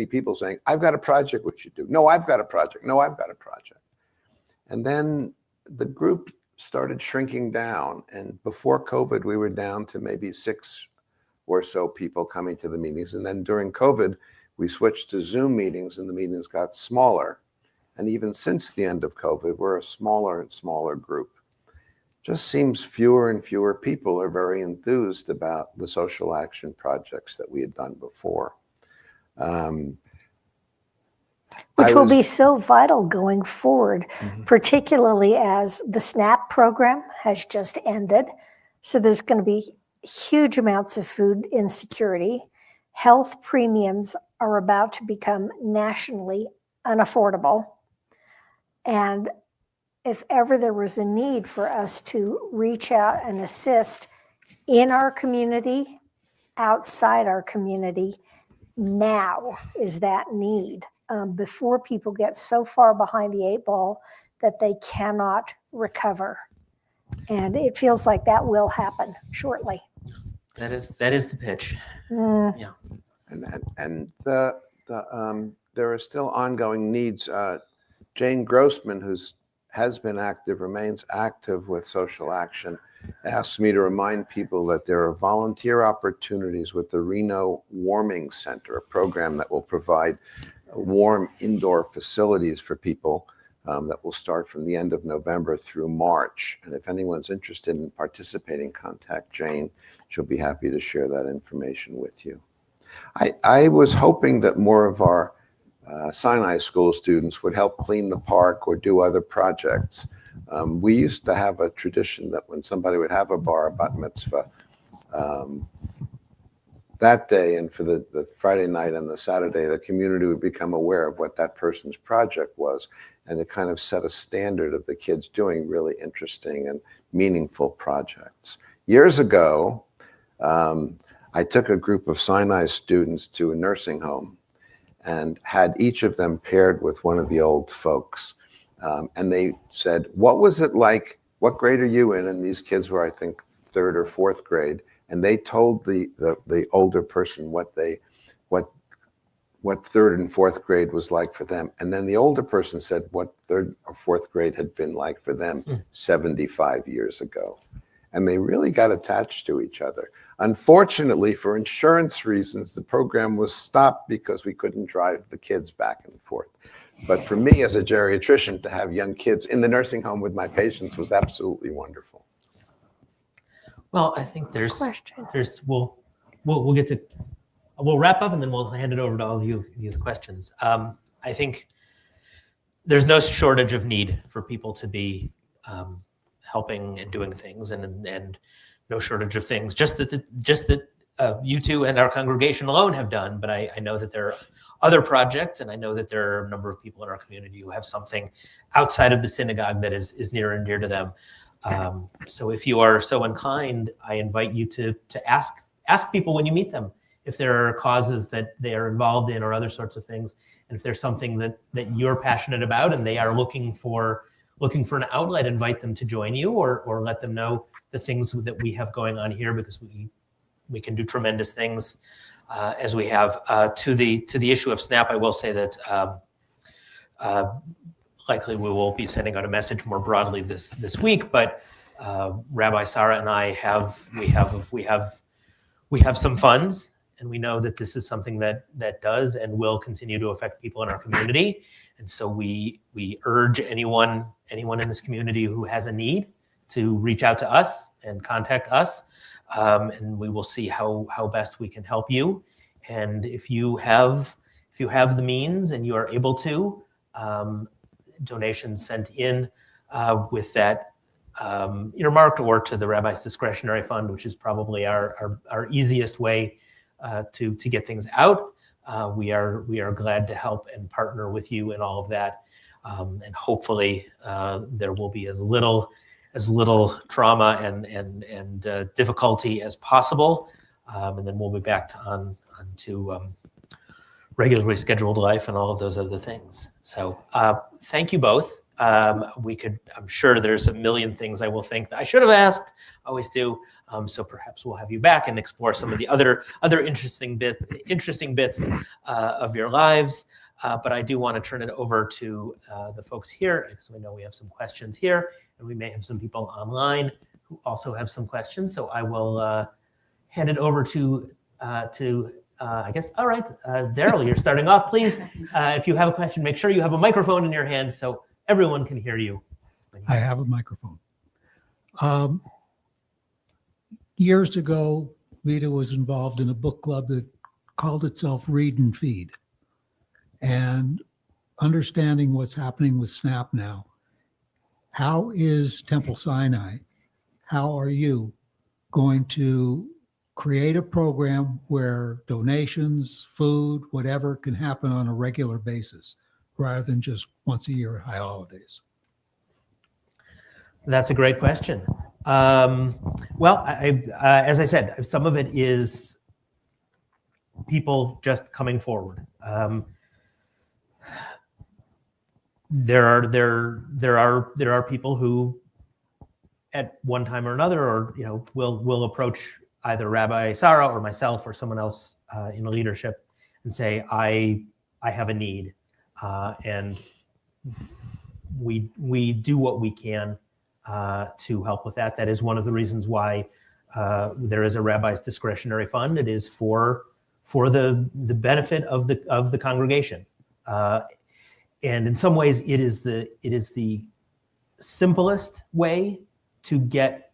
people saying, I've got a project we should do. No, I've got a project. No, I've got a project. And then the group started shrinking down. And before COVID, we were down to maybe 6 or so people coming to the meetings. And then during COVID, we switched to Zoom meetings and the meetings got smaller. And even since the end of COVID, we're a smaller and smaller group. Just seems fewer and fewer people are very enthused about the social action projects that we had done before. Which will be so vital going forward, particularly as the SNAP program has just ended. So there's going to be huge amounts of food insecurity. Health premiums are about to become nationally unaffordable. And if ever there was a need for us to reach out and assist in our community, outside our community, now is that need. Before people get so far behind the 8 ball that they cannot recover. And it feels like that will happen shortly. That is the pitch. And there are still ongoing needs. Jane Grossman, who has been active, remains active with social action, asked me to remind people that there are volunteer opportunities with the Reno Warming Center, a program that will provide warm indoor facilities for people that will start from the end of November through March. And if anyone's interested in participating, contact Jane. She'll be happy to share that information with you. I was hoping that more of our Sinai school students would help clean the park or do other projects. We used to have a tradition that when somebody would have a bar bat mitzvah, that day and for the Friday night and the Saturday, the community would become aware of what that person's project was, and it kind of set a standard of the kids doing really interesting and meaningful projects. Years ago, I took a group of Sinai students to a nursing home and had each of them paired with one of the old folks. And they said, what was it like? What grade are you in? And these kids were, I think, 3rd or 4th grade. And they told the older person what 3rd and 4th grade was like for them. And then the older person said what 3rd or 4th grade had been like for them 75 years ago. And they really got attached to each other. Unfortunately, for insurance reasons, the program was stopped because we couldn't drive the kids back and forth. But for me as a geriatrician, to have young kids in the nursing home with my patients was absolutely wonderful. Well, I think we'll wrap up and then we'll hand it over to all of you with questions. I think there's no shortage of need for people to be helping and doing things, and no shortage of things just that you two and our congregation alone have done. But I know that there are other projects, and I know that there are a number of people in our community who have something outside of the synagogue that is near and dear to them. So if you are so inclined, I invite you to ask people when you meet them if there are causes that they are involved in or other sorts of things, and if there's something that you're passionate about and they are looking for an outlet, invite them to join you, or let them know the things that we have going on here, because we can do tremendous things as we have. To the issue of SNAP, I will say that likely we will be sending out a message more broadly this week. But Rabbi Sarah and I we have some funds, and we know that this is something that does and will continue to affect people in our community. And so we urge anyone in this community who has a need to reach out to us and contact us, and we will see how best we can help you. And if you have the means and you are able to, donations sent in with that earmarked or to the Rabbi's Discretionary Fund, which is probably our easiest way to get things out. We are glad to help and partner with you in all of that, and hopefully there will be as little trauma and difficulty as possible, and then we'll be back to regularly scheduled life and all of those other things. So thank you both. I'm sure there's a million things I will think that I should have asked, always do. So perhaps we'll have you back and explore some of the other interesting bits of your lives. But I do want to turn it over to the folks here, because we know we have some questions here, and we may have some people online who also have some questions. So I will hand it over to I guess, all right, Daryl, you're starting off. Please, if you have a question, make sure you have a microphone in your hand so everyone can hear you. I have a microphone. Years ago, Vita was involved in a book club that called itself Read and Feed. And understanding what's happening with SNAP now, how is Temple Sinai, how are you going to create a program where donations, food, whatever can happen on a regular basis rather than just once a year at high holidays? That's a great question. Well, as I said, some of it is people just coming forward. There are people who, at one time or another, or will approach either Rabbi Sarah or myself or someone else in leadership and say, I have a need, and we do what we can to help with that. That is one of the reasons why there is a Rabbi's Discretionary Fund. It is for the benefit of the congregation, and in some ways, it is the simplest way to get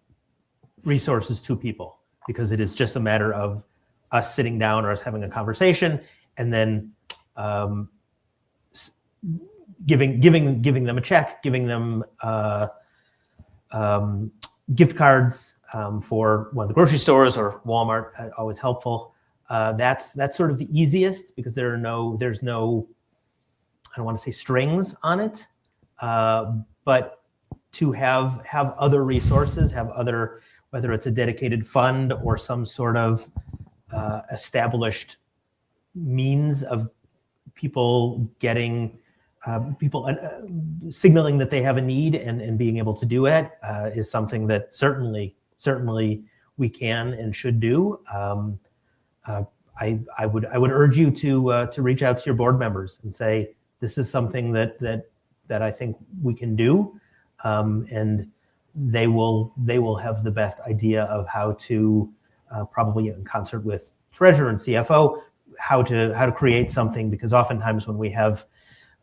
resources to people, because it is just a matter of us sitting down or us having a conversation, and then giving them a check, giving them gift cards for one of the grocery stores or Walmart. Always helpful. That's sort of the easiest, because there's no, I don't want to say strings on it, but to have other resources, have other, whether it's a dedicated fund or some sort of established means of people getting, signaling that they have a need and being able to do it, is something that certainly we can and should do. I would urge you to reach out to your board members and say, this is something that I think we can do, and they will have the best idea of how to, probably in concert with treasurer and CFO, how to create something, because oftentimes when we have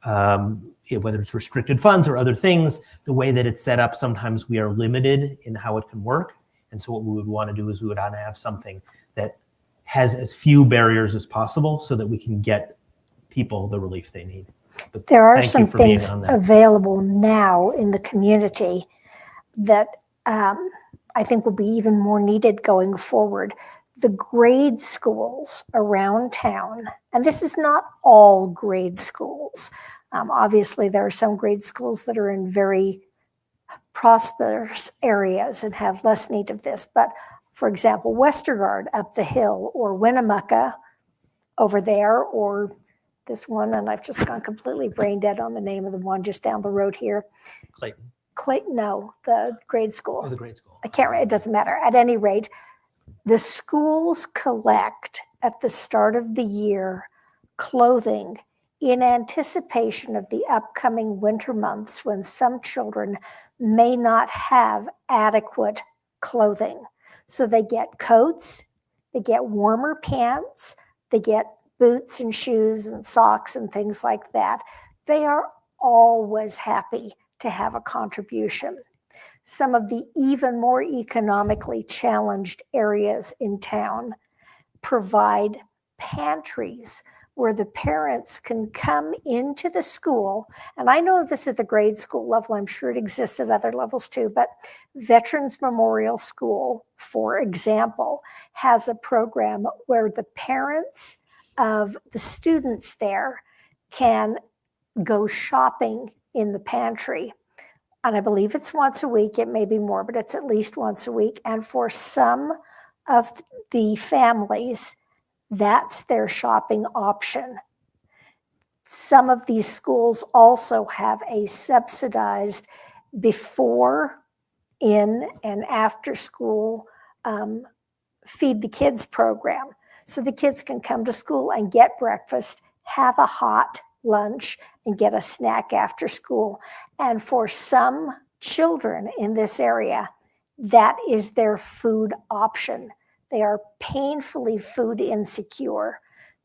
whether it's restricted funds or other things, the way that it's set up, sometimes we are limited in how it can work. And so what we would want to do is we would want to have something that has as few barriers as possible so that we can get people the relief they need. But There are thank you some for being things on that. available now in the community that I think will be even more needed going forward. The grade schools around town, and this is not all grade schools. Obviously, there are some grade schools that are in very prosperous areas and have less need of this. But for example, Westergaard up the hill, or Winnemucca over there, or this one, and I've just gone completely brain dead on the name of the one just down the road here. Clayton, No, the grade school. or the grade school. I can't, it doesn't matter. At any rate, The schools collect at the start of the year clothing in anticipation of the upcoming winter months when some children may not have adequate clothing. So they get coats, they get warmer pants, they get boots and shoes and socks and things like that. They are always happy to have a contribution. Some of the even more economically challenged areas in town provide pantries where the parents can come into the school. And I know this at the grade school level, I'm sure it exists at other levels too, but Veterans Memorial School, for example, has a program where the parents of the students there can go shopping in the pantry. And I believe it's once a week, it may be more, but it's at least once a week. And for some of the families, that's their shopping option. Some of these schools also have a subsidized before, in, and after school feed the kids program. So the kids can come to school and get breakfast, have a hot lunch, and get a snack after school. And for some children in this area, that is their food option. They are painfully food insecure.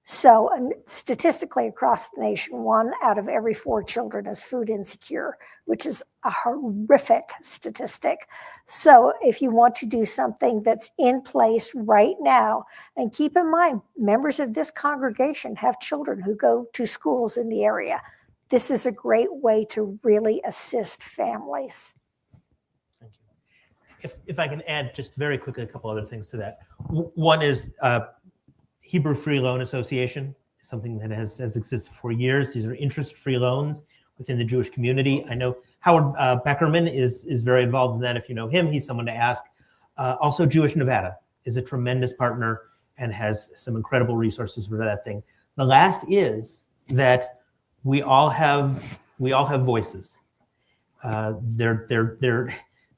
So statistically across the nation, 1 out of every 4 children is food insecure, which is a horrific statistic. So if you want to do something that's in place right now, and keep in mind, members of this congregation have children who go to schools in the area. This is a great way to really assist families. Thank you. If I can add just very quickly a couple other things to that. One is Hebrew Free Loan Association, something that has existed for years. These are interest-free loans within the Jewish community. I know Howard Beckerman is very involved in that. If you know him, he's someone to ask. Also, Jewish Nevada is a tremendous partner and has some incredible resources for that thing. The last is that we all have voices. There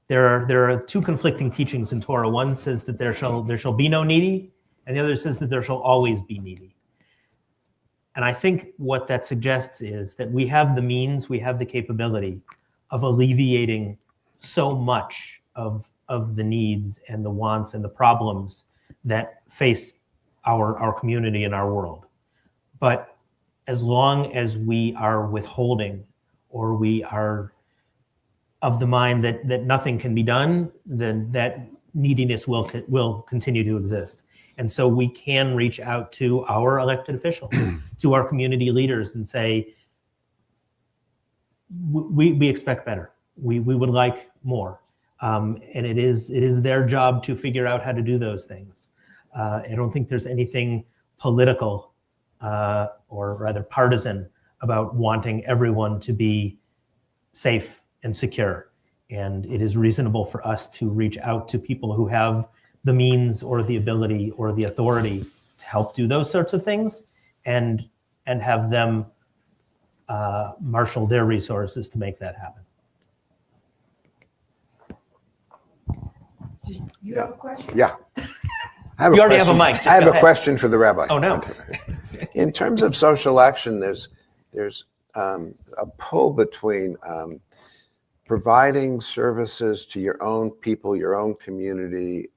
are 2 conflicting teachings in Torah. One says that there shall be no needy, and the other says that there shall always be needy. And I think what that suggests is that we have the means, we have the capability of alleviating so much of the needs and the wants and the problems that face our community and our world. But as long as we are withholding, or we are of the mind that nothing can be done, then that neediness will continue to exist. And so we can reach out to our elected officials, to our community leaders, and say, we expect better. We would like more. And it is their job to figure out how to do those things. I don't think there's anything political or rather partisan about wanting everyone to be safe and secure. And it is reasonable for us to reach out to people who have the means or the ability or the authority to help do those sorts of things, and have them marshal their resources to make that happen. You have a question? Yeah. You already have a mic. Just I have go a ahead. question for the rabbi. Oh, no. In terms of social action, there's a pull between providing services to your own people, your own community,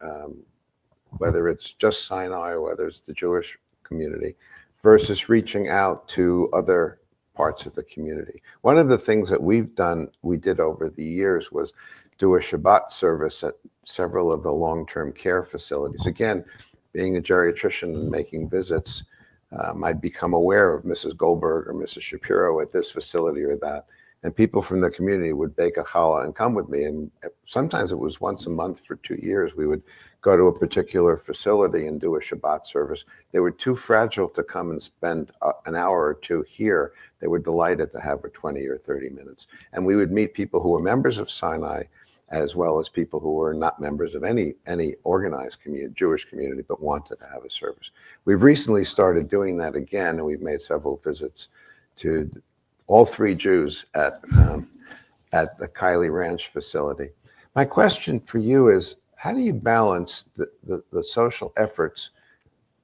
whether it's just Sinai or whether it's the Jewish community, versus reaching out to other parts of the community. One of the things that we did over the years was do a Shabbat service at several of the long-term care facilities. Again, being a geriatrician and making visits, I'd become aware of Mrs. Goldberg or Mrs. Shapiro at this facility or that. And people from the community would bake a challah and come with me. And sometimes it was once a month for 2 years. We would go to a particular facility and do a Shabbat service. They were too fragile to come and spend an hour or 2 here. They were delighted to have for 20 or 30 minutes. And we would meet people who were members of Sinai, as well as people who were not members of any organized community, Jewish community, but wanted to have a service. We've recently started doing that again, and we've made several visits to all 3 Jews at the Kylie Ranch facility. My question for you is, how do you balance the social efforts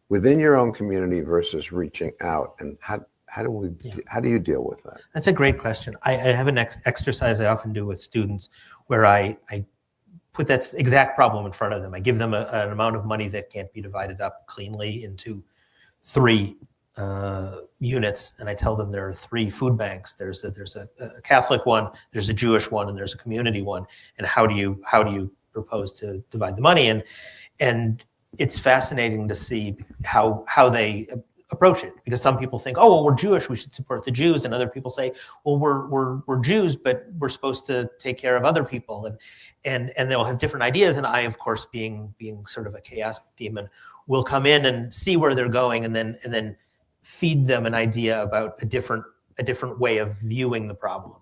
within your own community versus reaching out? And how do you deal with that? That's a great question. I have an exercise I often do with students where I put that exact problem in front of them. I give them an amount of money that can't be divided up cleanly into 3 units, and I tell them there are 3 food banks. There's a Catholic one, there's a Jewish one, and there's a community one. And how do you propose to divide the money? And it's fascinating to see how they approach it, because some people think, oh, well, we're Jewish, we should support the Jews, and other people say, well, we're Jews, but we're supposed to take care of other people, and they'll have different ideas. And I, of course, being sort of a chaos demon, will come in and see where they're going, and then feed them an idea about a different way of viewing the problem,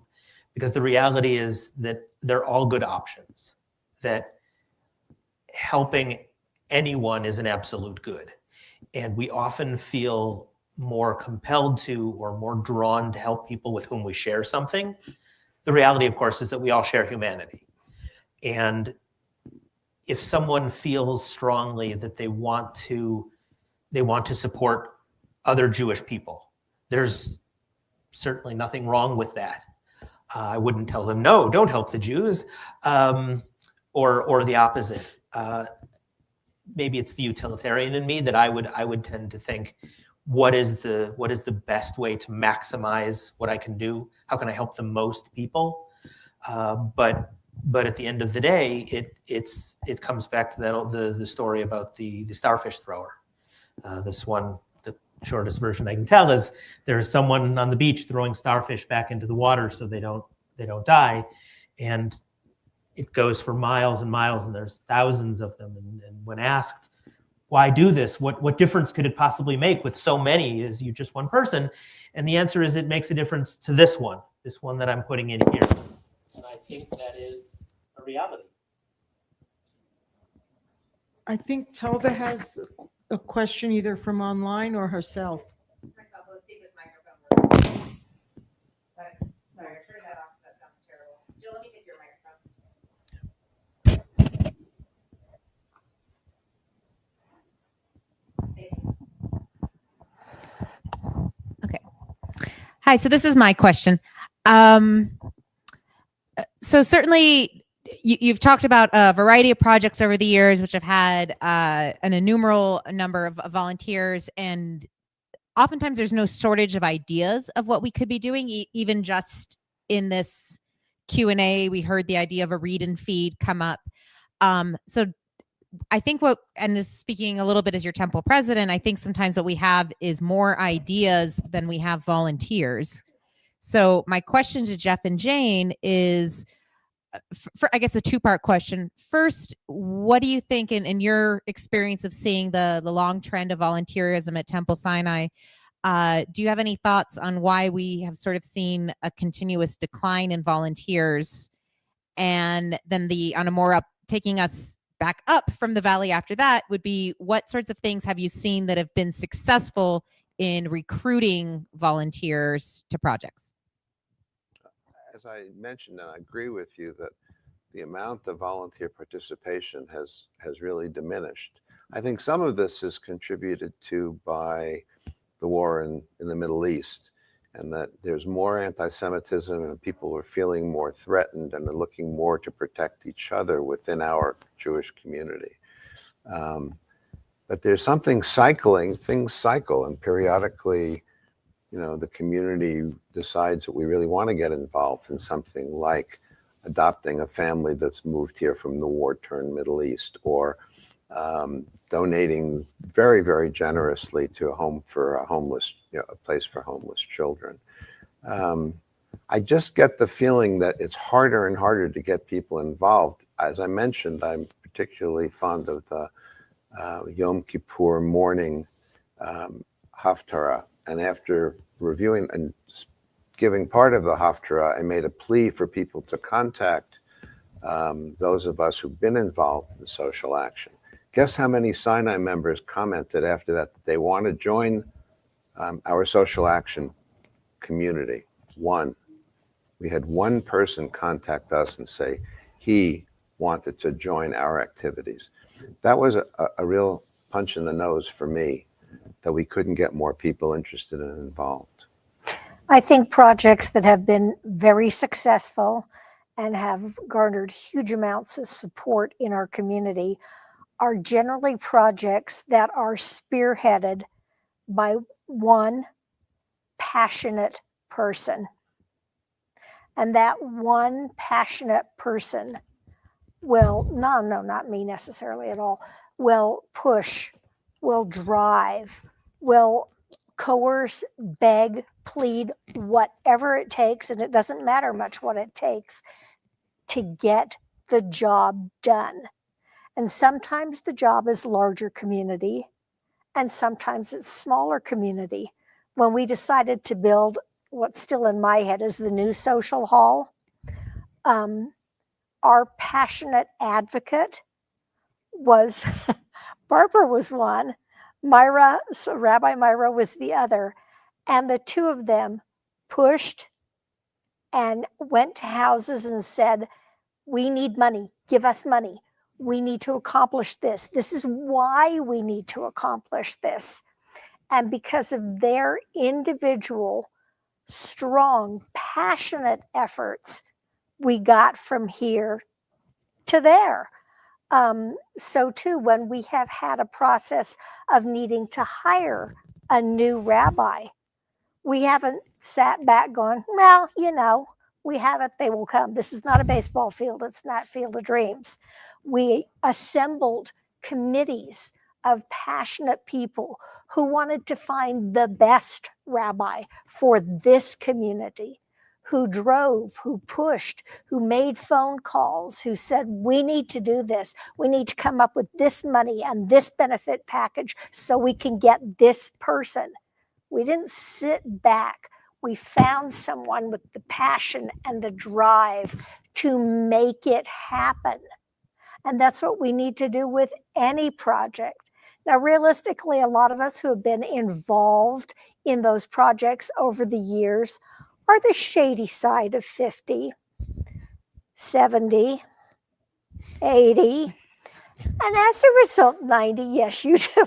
because the reality is that they're all good options, that helping anyone is an absolute good. And we often feel more compelled to or more drawn to help people with whom we share something. The reality, of course, is that we all share humanity. And if someone feels strongly that they want to support other Jewish people, there's certainly nothing wrong with that. I wouldn't tell them, no, don't help the Jews, or the opposite. Maybe it's the utilitarian in me that I would tend to think, what is the best way to maximize what I can do? How can I help the most people? But at the end of the day, it comes back to the story about the starfish thrower. This one, the shortest version I can tell is there's someone on the beach throwing starfish back into the water so they don't die, and it goes for miles and miles, and there's thousands of them. And when asked, why do this? What difference could it possibly make with so many? Is you just one person? And the answer is, it makes a difference to this one that I'm putting in here. And I think that is a reality. I think Tova has a question either from online or herself. Myself, let's see if this microphone works. Sorry, turn that off. That sounds terrible. Jill, let me take your microphone. Hi, so this is my question. So certainly you've talked about a variety of projects over the years, which have had an innumerable number of volunteers, and oftentimes there's no shortage of ideas of what we could be doing. Even just in this Q&A, we heard the idea of a read and feed come up. So I think and this speaking a little bit as your temple president, I think sometimes what we have is more ideas than we have volunteers. So my question to Jeff and Jane is, for I guess a 2-part question. First, what do you think in your experience of seeing the long trend of volunteerism at Temple Sinai? Do you have any thoughts on why we have sort of seen a continuous decline in volunteers? And then on a more taking us back up from the valley after that would be, what sorts of things have you seen that have been successful in recruiting volunteers to projects? As I mentioned, and I agree with you, that the amount of volunteer participation has really diminished. I think some of this is contributed to by the war in the Middle East, and that there's more anti-Semitism and people are feeling more threatened and are looking more to protect each other within our Jewish community. But there's something cycling, things cycle, and periodically, the community decides that we really want to get involved in something like adopting a family that's moved here from the war-torn Middle East, or donating very, very generously to a home for a homeless, a place for homeless children. I just get the feeling that it's harder and harder to get people involved. As I mentioned, I'm particularly fond of the Yom Kippur morning Haftarah. And after reviewing and giving part of the Haftarah, I made a plea for people to contact those of us who've been involved in social action. Guess how many Sinai members commented after that they want to join our social action community? One. We had one person contact us and say he wanted to join our activities. That was a real punch in the nose for me, that we couldn't get more people interested and involved. I think projects that have been very successful and have garnered huge amounts of support in our community are generally projects that are spearheaded by one passionate person. And that one passionate person will, not me necessarily at all, will push, will drive, will coerce, beg, plead, whatever it takes, and it doesn't matter much what it takes to get the job done. And sometimes the job is larger community, and sometimes it's smaller community. When we decided to build what's still in my head is the new social hall, our passionate advocate was Barbara was one, Rabbi Myra was the other, and the two of them pushed and went to houses and said, we need money, give us money. We need to accomplish this. This is why we need to accomplish this. And because of their individual, strong, passionate efforts, we got from here to there. So too, when we have had a process of needing to hire a new rabbi, we haven't sat back going, well, we have it, they will come. This is not a baseball field. It's not Field of Dreams. We assembled committees of passionate people who wanted to find the best rabbi for this community, who drove, who pushed, who made phone calls, who said, we need to do this. We need to come up with this money and this benefit package so we can get this person. We didn't sit back. We found someone with the passion and the drive to make it happen. And that's what we need to do with any project. Now, realistically, a lot of us who have been involved in those projects over the years are the shady side of 50, 70, 80, and as a result, 90, yes, you do.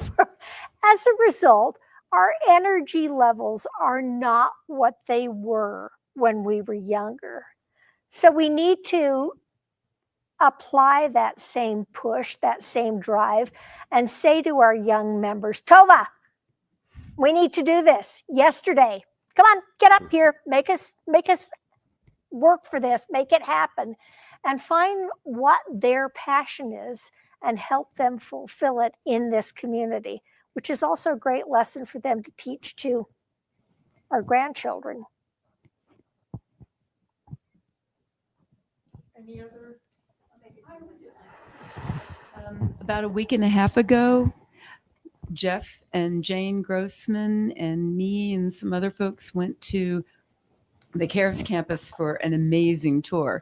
As a result, our energy levels are not what they were when we were younger. So we need to apply that same push, that same drive, and say to our young members, Tova, we need to do this yesterday. Come on, get up here, make us work for this, make it happen, and find what their passion is and help them fulfill it in this community, which is also a great lesson for them to teach to our grandchildren. Any other? About a week and a half ago, Jeff and Jane Grossman and me and some other folks went to the CARES campus for an amazing tour.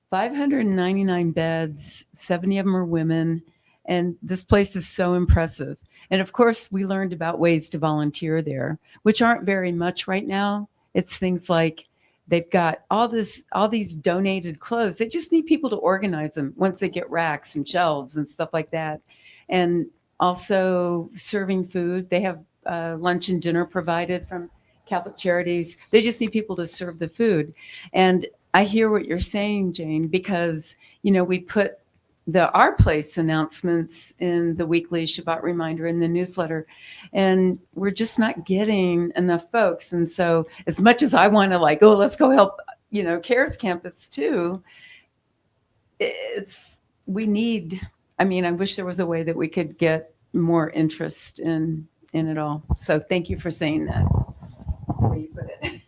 599 beds, 70 of them are women, and this place is so impressive. And of course, we learned about ways to volunteer there, which aren't very much right now. It's things like they've got all these donated clothes. They just need people to organize them once they get racks and shelves and stuff like that. And also serving food. They have lunch and dinner provided from Catholic Charities. They just need people to serve the food. And I hear what you're saying, Jane, because, we put our place announcements in the weekly Shabbat reminder in the newsletter, and we're just not getting enough folks. And so as much as I want to let's go help, CARES campus too, I wish there was a way that we could get more interest in it all. So thank you for saying that. The way you put it.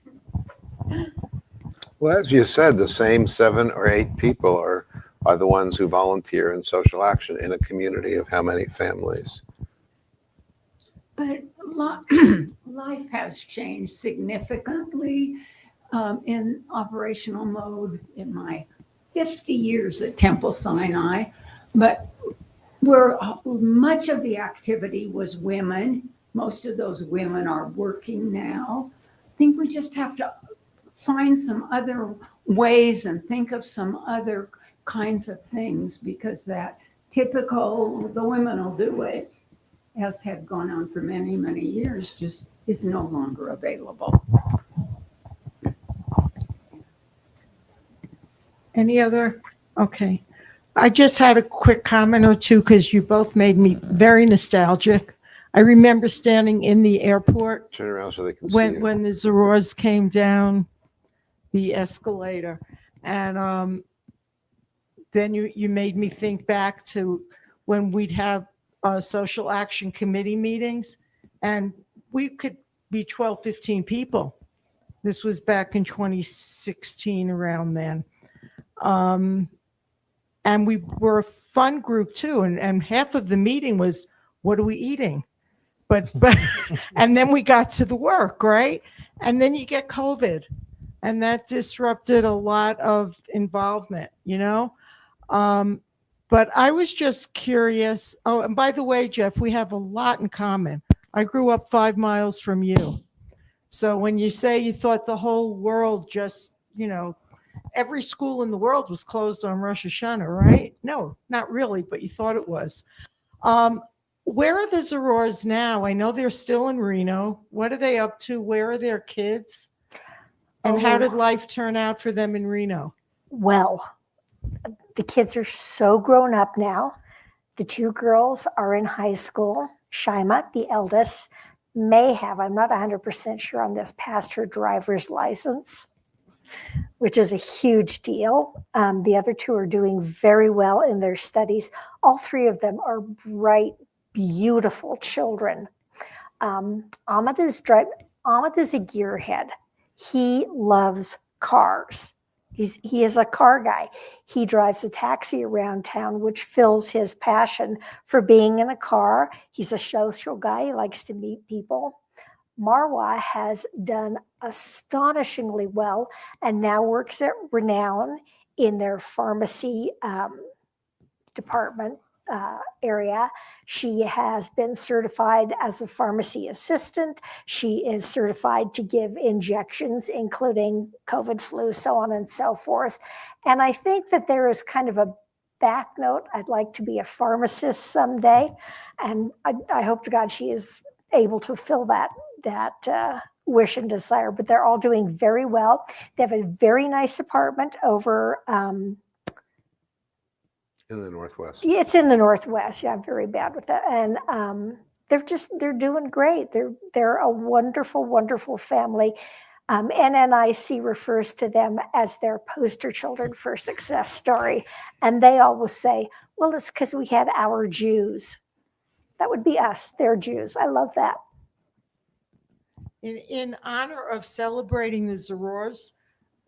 Well, as you said, the same 7 or 8 people are the ones who volunteer in social action in a community of how many families? But life has changed significantly in operational mode in my 50 years at Temple Sinai. But where much of the activity was women, most of those women are working now. I think we just have to find some other ways and think of some other kinds of things, because that typical, the women will do it, as had gone on for many, many years, just is no longer available. Any other? Okay. I just had a quick comment or two because you both made me very nostalgic. I remember standing in the airport Turn around so they can see when you. when the Zorors came down the escalator, and then you made me think back to when we'd have social action committee meetings, and we could be 12, 15 people. This was back in 2016, around then. And we were a fun group too, and half of the meeting was, what are we eating? But and then we got to the work, right? And then you get COVID, and that disrupted a lot of involvement, you know? But I was just curious. Oh, and by the way, Jeff, we have a lot in common. I grew up 5 miles from you. So when you say you thought the whole world just, every school in the world was closed on Rosh Hashanah, right? No, not really, but you thought it was. Where are the Zorors now? I know they're still in Reno. What are they up to? Where are their kids? And how did life turn out for them in Reno? Well, the kids are so grown up now. The 2 girls are in high school. Shaima, the eldest, may have, I'm not 100% sure on this, passed her driver's license, which is a huge deal. The other 2 are doing very well in their studies. All 3 of them are bright, beautiful children. Ahmed is a gearhead. He loves cars. He is a car guy. He drives a taxi around town, which fills his passion for being in a car. He's a social guy. He likes to meet people. Marwa has done astonishingly well and now works at Reno in their pharmacy department area. She has been certified as a pharmacy assistant. She is certified to give injections, including COVID, flu, so on and so forth. And I think that there is kind of a back note. I'd like to be a pharmacist someday. And I hope to God she is able to fill that wish and desire. But they're all doing very well. They have a very nice apartment over In the Northwest. it's in the Northwest. Yeah, I'm very bad with that. And they're doing great. They're a wonderful, wonderful family. NNIC refers to them as their poster children for success story. And they always say, well, it's because we had our Jews. That would be us. They're Jews. I love that. In honor of celebrating the Zorors,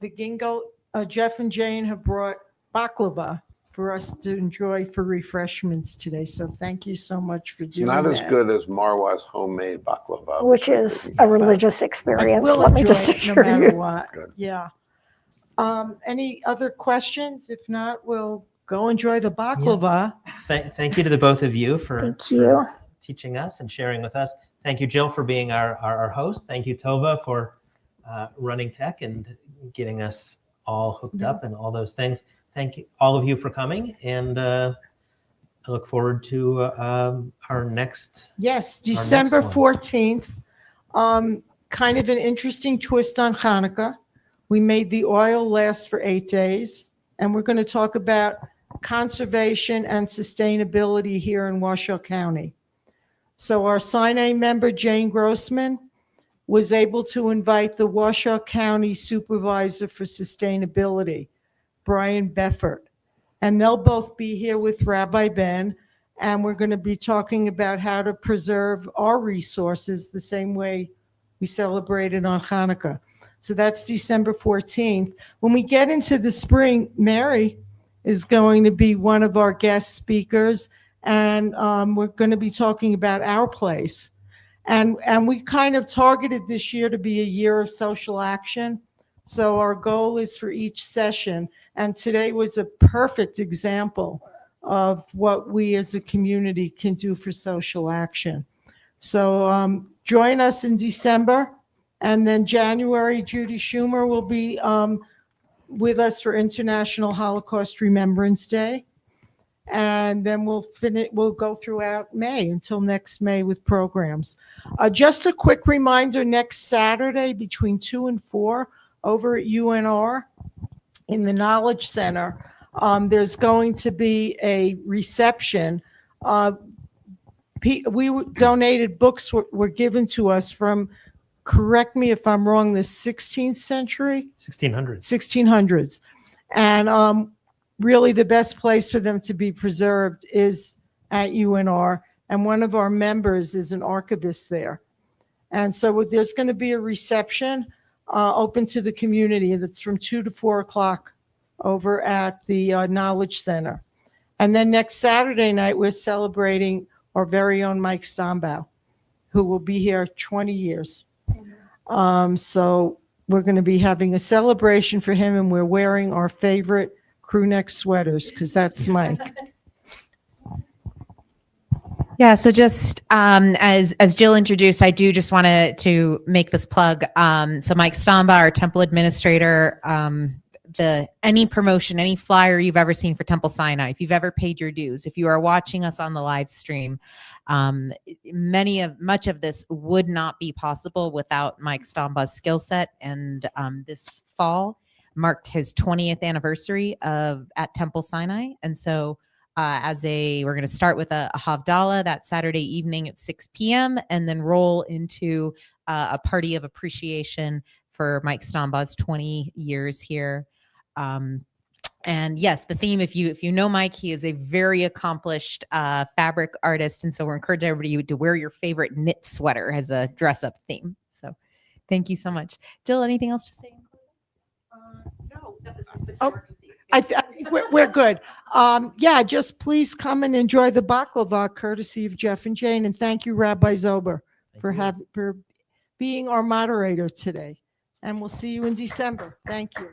the Gingold, Jeff and Jane have brought baklava for us to enjoy for refreshments today. So thank you so much for It's doing not that. as good as Marwa's homemade baklava. Which is a religious experience. We'll Let me enjoy just it no assure matter you. what. Good. Yeah. Any other questions? If not, we'll go enjoy the baklava. Thank you to the both of you for, Thank you. for teaching us and sharing with us. Thank you, Jill, for being our host. Thank you, Tova, for running tech and getting us all hooked up and all those things. Thank you, all of you, for coming. And I look forward to our next. Yes, December one. 14th. Kind of an interesting twist on Hanukkah. We made the oil last for 8 days, and we're going to talk about conservation and sustainability here in Washoe County. So our Sinai member, Jane Grossman, was able to invite the Washoe County Supervisor for Sustainability, Brian Beffert, and they'll both be here with Rabbi Ben, and we're going to be talking about how to preserve our resources the same way we celebrated on Hanukkah. So that's December 14th. When we get into the spring, Mary is going to be one of our guest speakers, and we're going to be talking about our place. And we kind of targeted this year to be a year of social action. So our goal is for each session, and today was a perfect example of what we as a community can do for social action. So join us in December, and then January, Judy Schumer will be with us for International Holocaust Remembrance Day. And then we'll go throughout May until next May with programs. Just a quick reminder, next Saturday between 2 and 4 over at UNR in the Knowledge Center, there's going to be a reception. Donated books were given to us from, correct me if I'm wrong, the 16th century? 1600s. And really the best place for them to be preserved is at UNR. And one of our members is an archivist there. And so there's going to be a reception open to the community that's from 2 to 4 o'clock over at the Knowledge Center. And then next Saturday night, we're celebrating our very own Mike Stombaugh, who will be here 20 years. So we're going to be having a celebration for him, and we're wearing our favorite crew neck sweaters because that's Mike. Yeah, so just as Jill introduced, I do just want to make this plug. So Mike Stombaugh, our temple administrator, any promotion, any flyer you've ever seen for Temple Sinai, if you've ever paid your dues, if you are watching us on the live stream, much of this would not be possible without Mike Stombaugh's skill set. And this fall marked his 20th anniversary at Temple Sinai. And so we're going to start with a Havdalah that Saturday evening at 6 p.m. and then roll into a party of appreciation for Mike Stombaugh's 20 years here. And yes, the theme, if you know Mike, he is a very accomplished fabric artist. And so we're encouraging everybody to wear your favorite knit sweater as a dress up theme. So thank you so much. Jill, anything else to say? No. I think we're good. Yeah, just please come and enjoy the baklava, courtesy of Jeff and Jane. And thank you, Rabbi Zober, for being our moderator today. And we'll see you in December. Thank you.